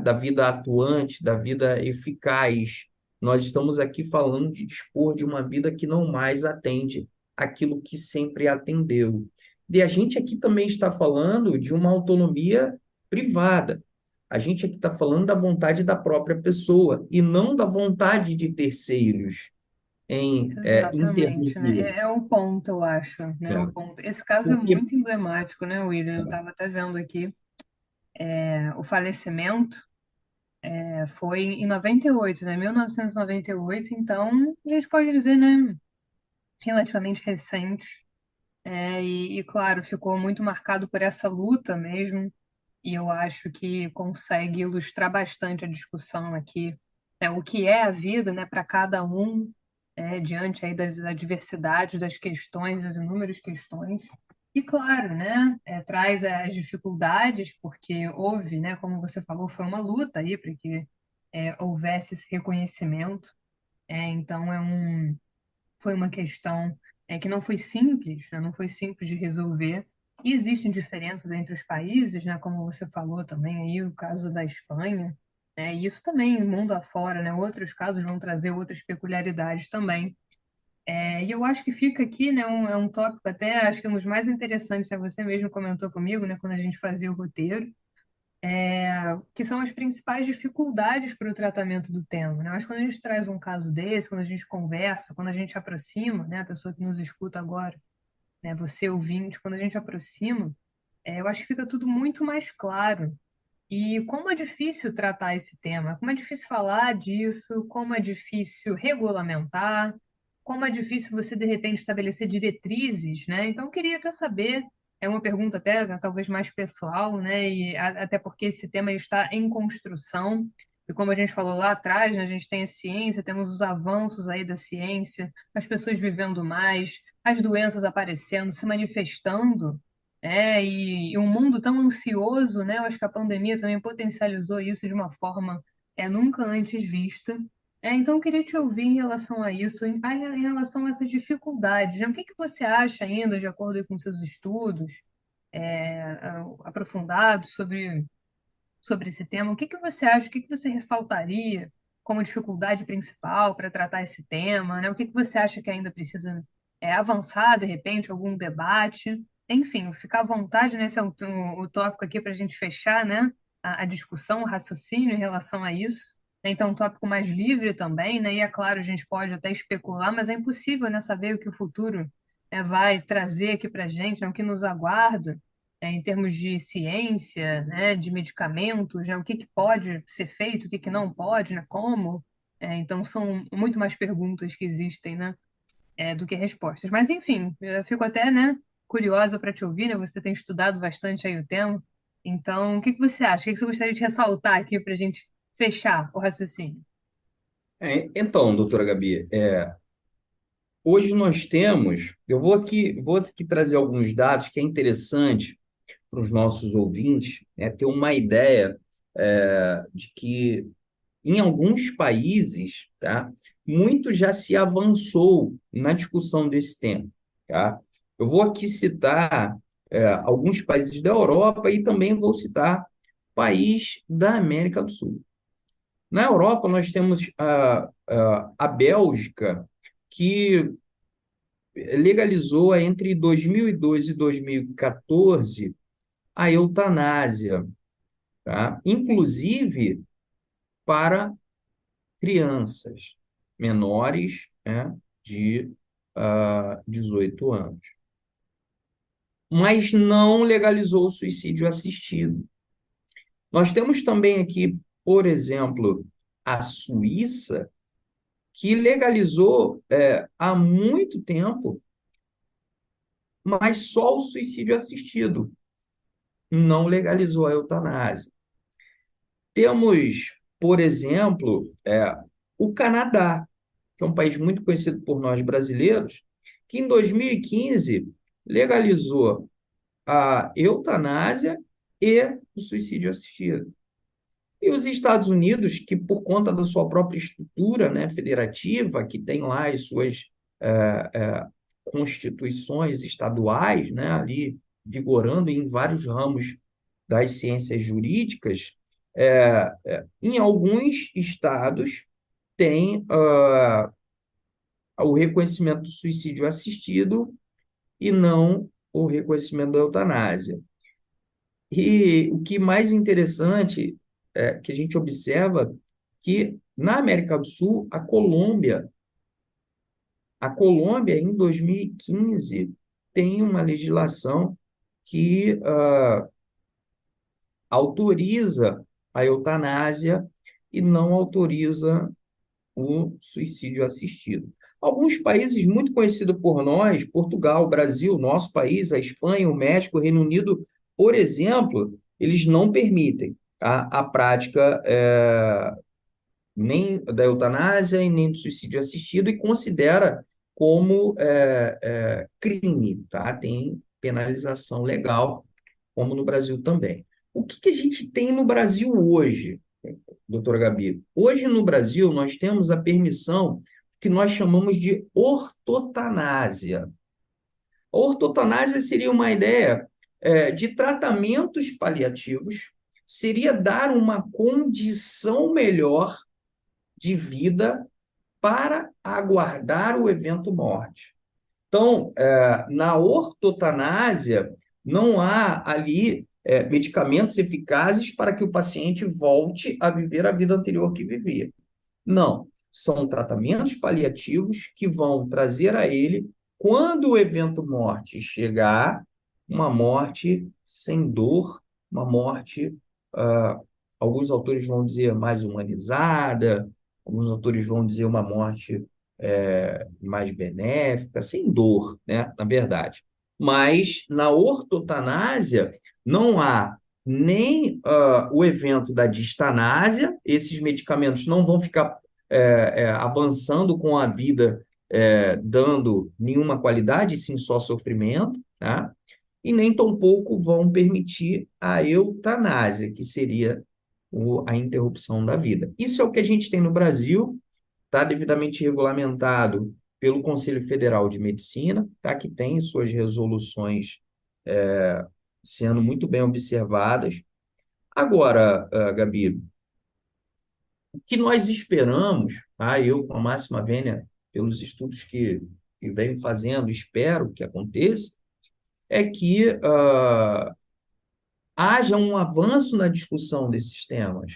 da vida atuante, da vida eficaz. Nós estamos aqui falando de dispor de uma vida que não mais atende aquilo que sempre atendeu. E a gente aqui também está falando de uma autonomia privada. A gente aqui está falando da vontade da própria pessoa e não da vontade de terceiros em Exatamente, né? interromper. É o ponto, eu acho, né? O ponto. Esse caso é Porque muito emblemático, né, William? Eu estava até vendo aqui, o falecimento foi em 98, né? 1998, então a gente pode dizer, né, relativamente recente. Claro, ficou muito marcado por essa luta mesmo, e eu acho que consegue ilustrar bastante a discussão aqui, né, o que é a vida, né, para cada um, diante aí das adversidades, das questões, das inúmeras questões. E claro, né, traz as dificuldades, porque houve, né, como você falou, foi uma luta aí para que houvesse esse reconhecimento. Então foi uma questão que não foi simples, né? Não foi simples de resolver. E existem diferenças entre os países, né? Como você falou também aí, o caso da Espanha, né? E isso também, mundo afora, né? Outros casos vão trazer outras peculiaridades também. E eu acho que fica aqui, né? É um tópico até, acho que um dos mais interessantes, né? Você mesmo comentou comigo, né? Quando a gente fazia o roteiro, que são as principais dificuldades para o tratamento do tema, né? Mas quando a gente traz um caso desse, quando a gente conversa, quando a gente aproxima, né, a pessoa que nos escuta agora, né, você ouvinte, quando a gente aproxima, eu acho que fica tudo muito mais claro. E como é difícil tratar esse tema, como é difícil falar disso, como é difícil regulamentar, como é difícil você, de repente, estabelecer diretrizes, né? Então, eu queria até saber, é uma pergunta até talvez mais pessoal, né? E até porque esse tema está em construção. E como a gente falou lá atrás, né, a gente tem a ciência, temos os avanços aí da ciência, as pessoas vivendo mais, as doenças aparecendo, se manifestando, e um mundo tão ansioso, né? Eu acho que a pandemia também potencializou isso de uma forma nunca antes vista. Então, eu queria te ouvir em relação a isso, em relação a essas dificuldades, né? O que que você acha ainda, de acordo com seus estudos aprofundados sobre esse tema? O que que você acha, o que que você ressaltaria como dificuldade principal para tratar esse tema, né? O que que você acha que ainda precisa avançar, de repente, algum debate? Enfim, ficar à vontade, né? Esse é o tópico aqui para a gente fechar, né? A discussão, o raciocínio em relação a isso. Então, um tópico mais livre também, né? E é claro, a gente pode até especular, mas é impossível, né, saber o que o futuro vai trazer aqui para a gente, né? O que nos aguarda em termos de ciência, né, de medicamentos, né, o que que pode ser feito, o que que não pode, né, como. Então, são muito mais perguntas que existem, né, do que respostas. Mas, enfim, eu fico até, né, curiosa para te ouvir, né, você tem estudado bastante aí o tema. Então, o que que você acha? O que que você gostaria de ressaltar aqui para a gente fechar o raciocínio? Então, doutora Gabi, hoje nós temos, vou aqui trazer alguns dados que é interessante para os nossos ouvintes, ter uma ideia de que em alguns países, tá, muito já se avançou na discussão desse tema, tá? Eu vou aqui citar alguns países da Europa e também vou citar país da América do Sul. Na Europa, nós temos a Bélgica, que legalizou entre 2002 e 2014 a eutanásia, tá? Inclusive para crianças menores, né, de 18 anos. Mas não legalizou o suicídio assistido. Nós temos também aqui, por exemplo, a Suíça, que legalizou há muito tempo, mas só o suicídio assistido, não legalizou a eutanásia. Temos, por exemplo, o Canadá, que é um país muito conhecido por nós brasileiros, que em 2015 legalizou a eutanásia e o suicídio assistido. E os Estados Unidos, que por conta da sua própria estrutura, né, federativa, que tem lá as suas constituições estaduais, né, ali vigorando em vários ramos das ciências jurídicas, em alguns estados tem o reconhecimento do suicídio assistido e não o reconhecimento da eutanásia. E o que mais interessante é que a gente observa que na América do Sul, a Colômbia em 2015 tem uma legislação que autoriza a eutanásia e não autoriza o suicídio assistido. Alguns países muito conhecidos por nós, Portugal, Brasil, nosso país, a Espanha, o México, o Reino Unido, por exemplo, eles não permitem a prática nem da eutanásia e nem do suicídio assistido e considera como crime, tá? Tem penalização legal, como no Brasil também. O que que a gente tem no Brasil hoje, doutora Gabi? Hoje no Brasil nós temos a permissão que nós chamamos de ortotanásia. A ortotanásia seria uma ideia de tratamentos paliativos, seria dar uma condição melhor de vida para aguardar o evento morte. Então, na ortotanásia, não há ali medicamentos eficazes para que o paciente volte a viver a vida anterior que vivia. Não, são tratamentos paliativos que vão trazer a ele, quando o evento morte chegar, uma morte sem dor, uma morte, ah, alguns autores vão dizer mais humanizada, alguns autores vão dizer uma morte mais benéfica, sem dor, né, na verdade. Mas na ortotanásia não há nem o evento da distanásia, esses medicamentos não vão ficar avançando com a vida, dando nenhuma qualidade, sim só sofrimento, tá? E nem tampouco vão permitir a eutanásia, que seria a interrupção da vida. Isso é o que a gente tem no Brasil, está devidamente regulamentado pelo Conselho Federal de Medicina, tá? Que tem suas resoluções sendo muito bem observadas. Agora, Gabi, o que nós esperamos, tá? Eu, com a máxima vênia, pelos estudos que venho fazendo, espero que aconteça, é que haja um avanço na discussão desses temas.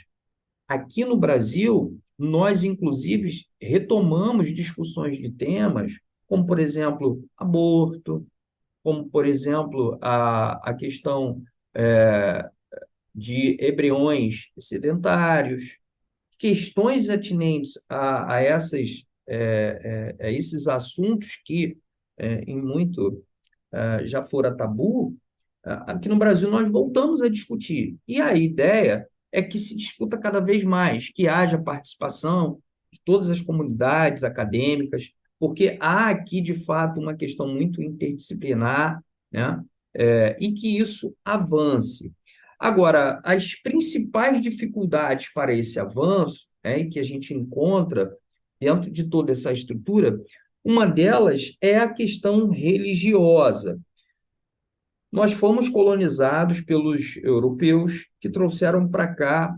Aqui no Brasil, nós, inclusive, retomamos discussões de temas, como, por exemplo, aborto, como, por exemplo, a questão de embriões sedentários, questões atinentes a esses assuntos que, em muito, já fora tabu. Aqui no Brasil nós voltamos a discutir. E a ideia é que se discuta cada vez mais, que haja participação de todas as comunidades acadêmicas, porque há aqui, de fato, uma questão muito interdisciplinar, né? E que isso avance. Agora, as principais dificuldades para esse avanço, e que a gente encontra dentro de toda essa estrutura, uma delas é a questão religiosa. Nós fomos colonizados pelos europeus que trouxeram para cá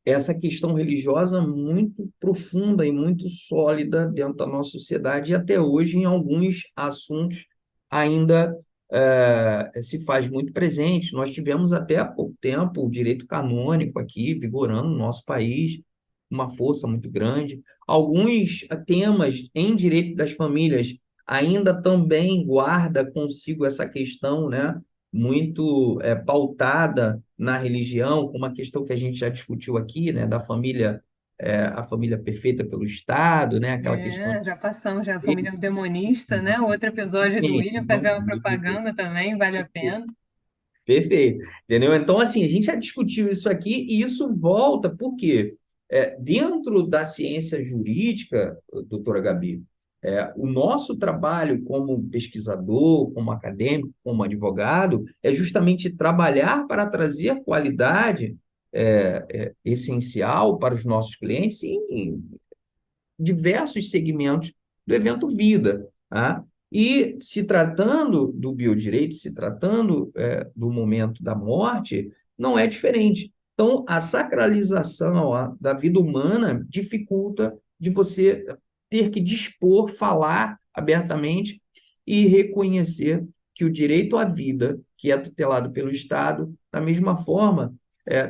essa questão religiosa muito profunda e muito sólida dentro da nossa sociedade, e até hoje, em alguns assuntos, ainda se faz muito presente. Nós tivemos até há pouco tempo o direito canônico aqui, vigorando no nosso país, uma força muito grande. Alguns temas em direito das famílias ainda também guarda consigo essa questão, né, muito pautada na religião, como a questão que a gente já discutiu aqui, né, da família, a família perfeita pelo Estado, né, aquela questão. Já passamos, já a família demonista, né? O outro episódio do William fazer uma propaganda também, vale a pena. Perfeito, entendeu? Então, assim, a gente já discutiu isso aqui e isso volta porque dentro da ciência jurídica, doutora Gabi, o nosso trabalho como pesquisador, como acadêmico, como advogado, é justamente trabalhar para trazer qualidade essencial para os nossos clientes em diversos segmentos do evento vida, tá? E se tratando do biodireito, se tratando do momento da morte, não é diferente. Então, a sacralização da vida humana dificulta de você ter que dispor, falar abertamente e reconhecer que o direito à vida, que é tutelado pelo Estado, da mesma forma,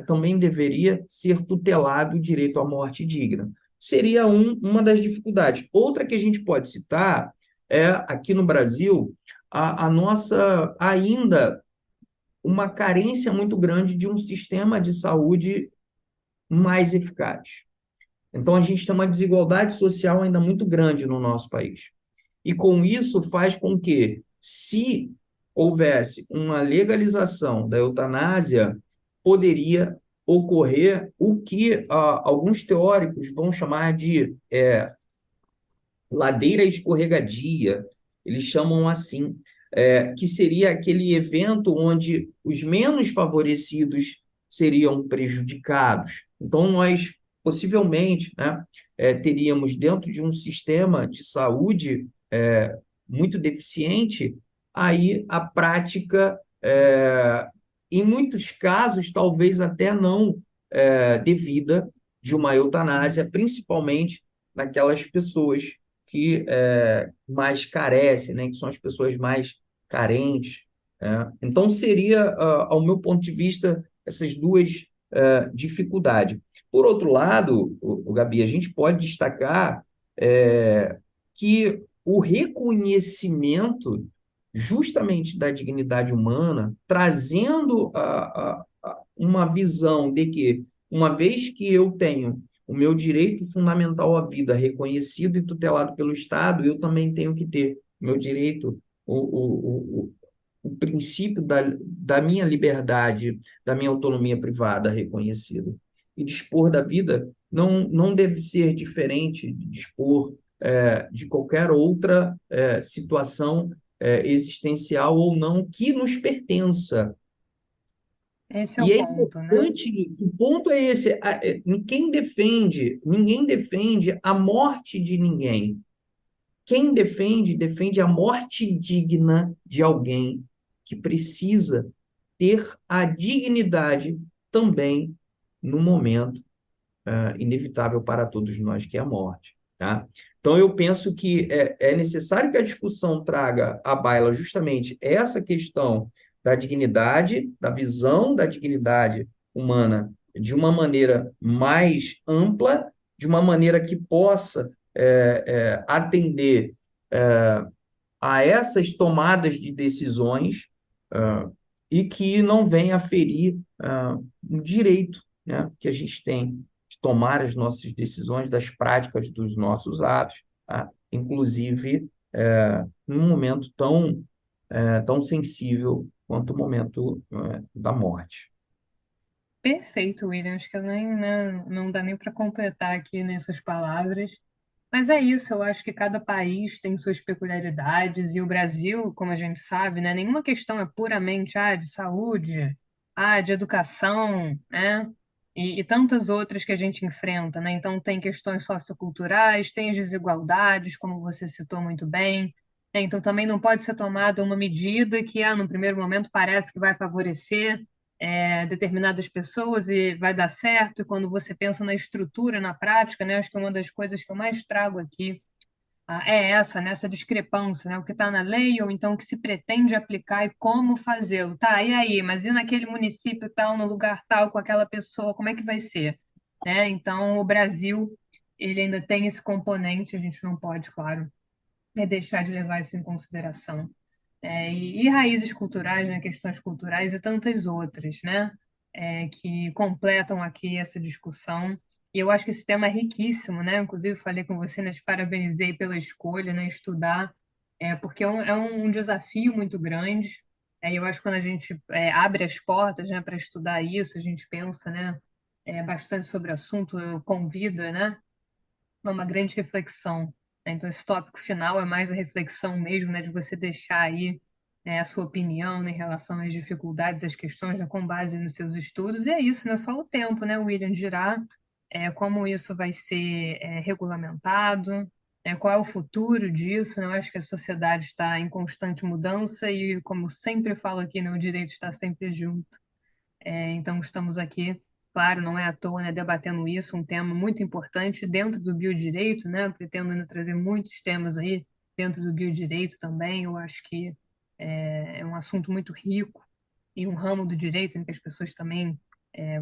também deveria ser tutelado o direito à morte digna. Seria uma das dificuldades. Outra que a gente pode citar é, aqui no Brasil, a nossa ainda uma carência muito grande de um sistema de saúde mais eficaz. Então, a gente tem uma desigualdade social ainda muito grande no nosso país. E com isso faz com que, se houvesse uma legalização da eutanásia, poderia ocorrer o que alguns teóricos vão chamar de ladeira escorregadia, eles chamam assim, que seria aquele evento onde os menos favorecidos seriam prejudicados. Então, nós possivelmente, né, teríamos dentro de um sistema de saúde muito deficiente, aí a prática, em muitos casos, talvez até não devida, de uma eutanásia, principalmente naquelas pessoas que mais carecem, né, que são as pessoas mais carentes. Então, seria, ao meu ponto de vista, essas duas dificuldades. Por outro lado, Gabi, a gente pode destacar que o reconhecimento justamente da dignidade humana, trazendo uma visão de que, uma vez que eu tenho o meu direito fundamental à vida reconhecido e tutelado pelo Estado, eu também tenho que ter meu direito, o princípio da minha liberdade, da minha autonomia privada reconhecido. E dispor da vida não deve ser diferente de dispor de qualquer outra situação existencial ou não que nos pertença. Esse é o E é ponto, né? importante isso. O ponto é esse: ninguém defende a morte de ninguém. Quem defende, defende a morte digna de alguém que precisa ter a dignidade também no momento inevitável para todos nós, que é a morte. Tá? Então, eu penso que é necessário que a discussão traga à baila justamente essa questão da dignidade, da visão da dignidade humana de uma maneira mais ampla, de uma maneira que possa atender a essas tomadas de decisões e que não venha a ferir o direito, né, que a gente tem de tomar as nossas decisões, das práticas dos nossos atos, tá? Inclusive num momento tão sensível quanto o momento da morte. Perfeito, William. Acho que eu nem, né, não dá nem para completar aqui nessas palavras. Mas é isso, eu acho que cada país tem suas peculiaridades e o Brasil, como a gente sabe, né, nenhuma questão é puramente de saúde, de educação, né, e tantas outras que a gente enfrenta, né? Então tem questões socioculturais, tem as desigualdades, como você citou muito bem. Né? Então também não pode ser tomada uma medida que, no primeiro momento, parece que vai favorecer determinadas pessoas e vai dar certo, e quando você pensa na estrutura, na prática, né, acho que uma das coisas que eu mais trago aqui é essa, né, essa discrepância, né, o que está na lei ou então o que se pretende aplicar e como fazê-lo. Tá, e aí, mas e naquele município tal, no lugar tal, com aquela pessoa, como é que vai ser? Né? Então, o Brasil, ele ainda tem esse componente, a gente não pode, claro, deixar de levar isso em consideração. E raízes culturais, né, questões culturais e tantas outras, né, que completam aqui essa discussão. E eu acho que esse tema é riquíssimo, né? Inclusive, falei com você, né, te parabenizei pela escolha, né, estudar, porque é um desafio muito grande. Eu acho que quando a gente abre as portas, né, para estudar isso, a gente pensa, né, bastante sobre o assunto, convida, né, a uma grande reflexão. Né? Então, esse tópico final é mais a reflexão mesmo, né, de você deixar aí a sua opinião, né, em relação às dificuldades, às questões, né, com base nos seus estudos. E é isso, não é só o tempo, né, William, dirá como isso vai ser regulamentado, qual é o futuro disso. Né? Eu acho que a sociedade está em constante mudança e, como sempre falo aqui, né, o direito está sempre junto. Então, estamos aqui, claro, não é à toa, né, debatendo isso, um tema muito importante dentro do biodireito, né? Pretendo ainda trazer muitos temas aí dentro do biodireito também. Eu acho que é um assunto muito rico e um ramo do direito em que as pessoas também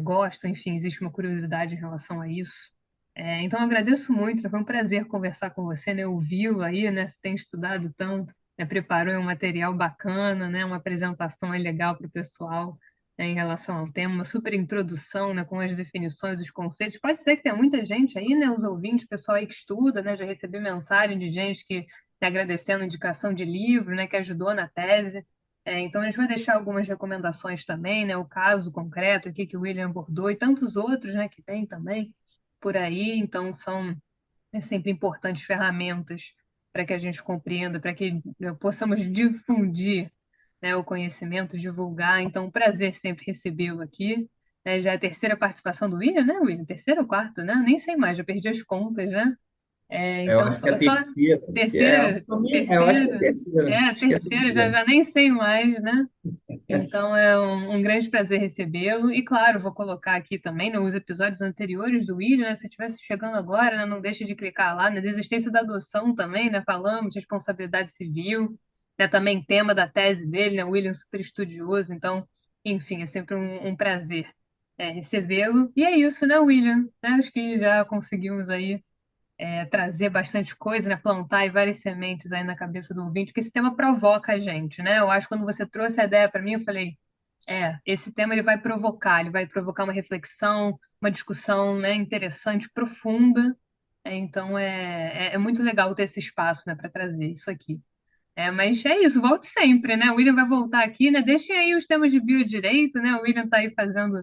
gostam. Enfim, existe uma curiosidade em relação a isso. Então, eu agradeço muito, né? Foi um prazer conversar com você, né? Ouvi-lo aí, né? Você tem estudado tanto, né? Preparou um material bacana, né? Uma apresentação aí legal para o pessoal em relação ao tema, uma super introdução, né, com as definições, os conceitos. Pode ser que tenha muita gente aí, né, os ouvintes, pessoal aí que estuda, né, já recebi mensagem de gente que tá agradecendo a indicação de livro, né, que ajudou na tese. Então a gente vai deixar algumas recomendações também, né, o caso concreto aqui que o William abordou e tantos outros, né, que tem também por aí. Então são sempre importantes ferramentas para que a gente compreenda, para que possamos difundir, né, o conhecimento, divulgar. Então, um prazer sempre recebê-lo aqui. Já é a terceira participação do William, né, William? Terceira ou quarta, né? Nem sei mais, já perdi as contas, né? Eu Então, acho que é a só terceira, terceira, eu acho que é a terceira, terceira, a acho que é a terceira, já, terceira. já nem sei mais, né? Então é um grande prazer recebê-lo. E claro, vou colocar aqui também nos episódios anteriores do William, né? Se estivesse chegando agora, né, não deixe de clicar lá na desistência da adoção também, né? Falamos de responsabilidade civil, né? Também tema da tese dele, né? O William super estudioso. Então, enfim, é sempre um prazer recebê-lo. E é isso, né, William? Né? Acho que já conseguimos aí trazer bastante coisa, né? Plantar aí várias sementes aí na cabeça do ouvinte, porque esse tema provoca a gente, né? Eu acho que quando você trouxe a ideia para mim, eu falei, Esse tema ele vai provocar uma reflexão, uma discussão, né, interessante, profunda. Então é muito legal ter esse espaço, né, para trazer isso aqui. Mas é isso, volte sempre, né? O William vai voltar aqui, né? Deixem aí os temas de biodireito, né? O William está aí fazendo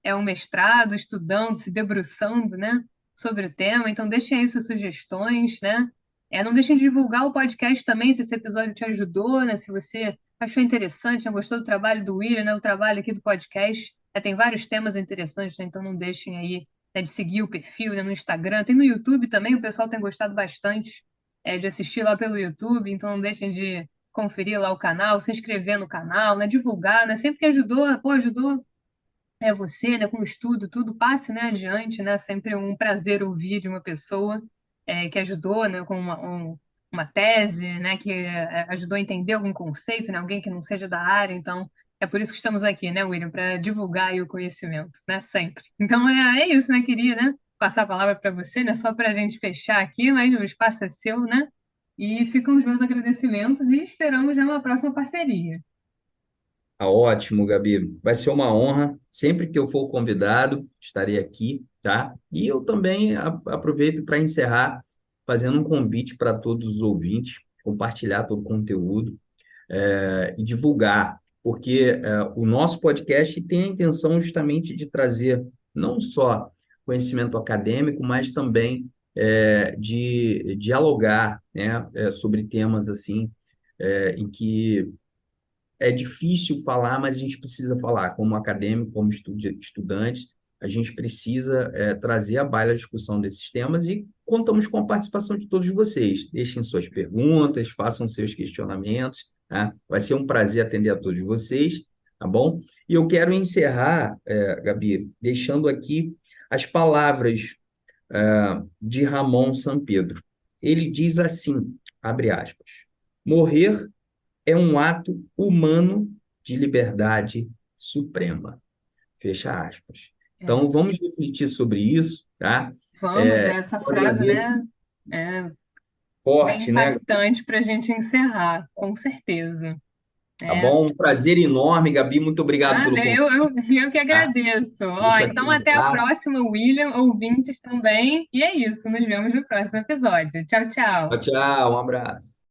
um mestrado, estudando, se debruçando, né, sobre o tema. Então deixem aí suas sugestões, né? Não deixem de divulgar o podcast também, se esse episódio te ajudou, né? Se você achou interessante, né? Gostou do trabalho do William, né? O trabalho aqui do podcast. Tem vários temas interessantes, né? Então não deixem aí, né, de seguir o perfil, né, no Instagram. Tem no YouTube também, o pessoal tem gostado bastante de assistir lá pelo YouTube, então não deixem de conferir lá o canal, se inscrever no canal, né, divulgar, né, sempre que ajudou, pô, ajudou você, né, com o estudo, tudo, passe, né, adiante, né, sempre um prazer ouvir de uma pessoa que ajudou, né, com uma tese, né, que ajudou a entender algum conceito, né, alguém que não seja da área, então é por isso que estamos aqui, né, William, para divulgar aí o conhecimento, né, sempre. Então é isso, né, queria, né, passar a palavra para você, né, só para a gente fechar aqui, mas o espaço é seu, né, e ficam os meus agradecimentos e esperamos já uma próxima parceria. Tá ótimo, Gabi. Vai ser uma honra. Sempre que eu for convidado, estarei aqui, tá? E eu também aproveito para encerrar fazendo um convite para todos os ouvintes, compartilhar todo o conteúdo e divulgar, porque o nosso podcast tem a intenção justamente de trazer não só conhecimento acadêmico, mas também de dialogar, né, sobre temas assim em que é difícil falar, mas a gente precisa falar, como acadêmico, como estudante, a gente precisa trazer à baila a discussão desses temas e contamos com a participação de todos vocês. Deixem suas perguntas, façam seus questionamentos, tá? Vai ser um prazer atender a todos vocês, tá bom? E eu quero encerrar, Gabi, deixando aqui as palavras de Ramon Sampedro. Ele diz assim, abre aspas, morrer é um ato humano de liberdade suprema. Fecha aspas. É, Então, vamos refletir sobre isso, tá? vamos, essa Eu frase, agradeço né? É bem forte, né? impactante para a gente encerrar, com certeza. Tá É, bom? Um prazer enorme, Gabi. Muito obrigado nada, pelo eu que contato. agradeço. Deixa aqui Então um até a abraço. próxima, William, ouvintes também. E é isso, nos vemos no próximo episódio. Tchau, Tchau, tchau. tchau. Um abraço.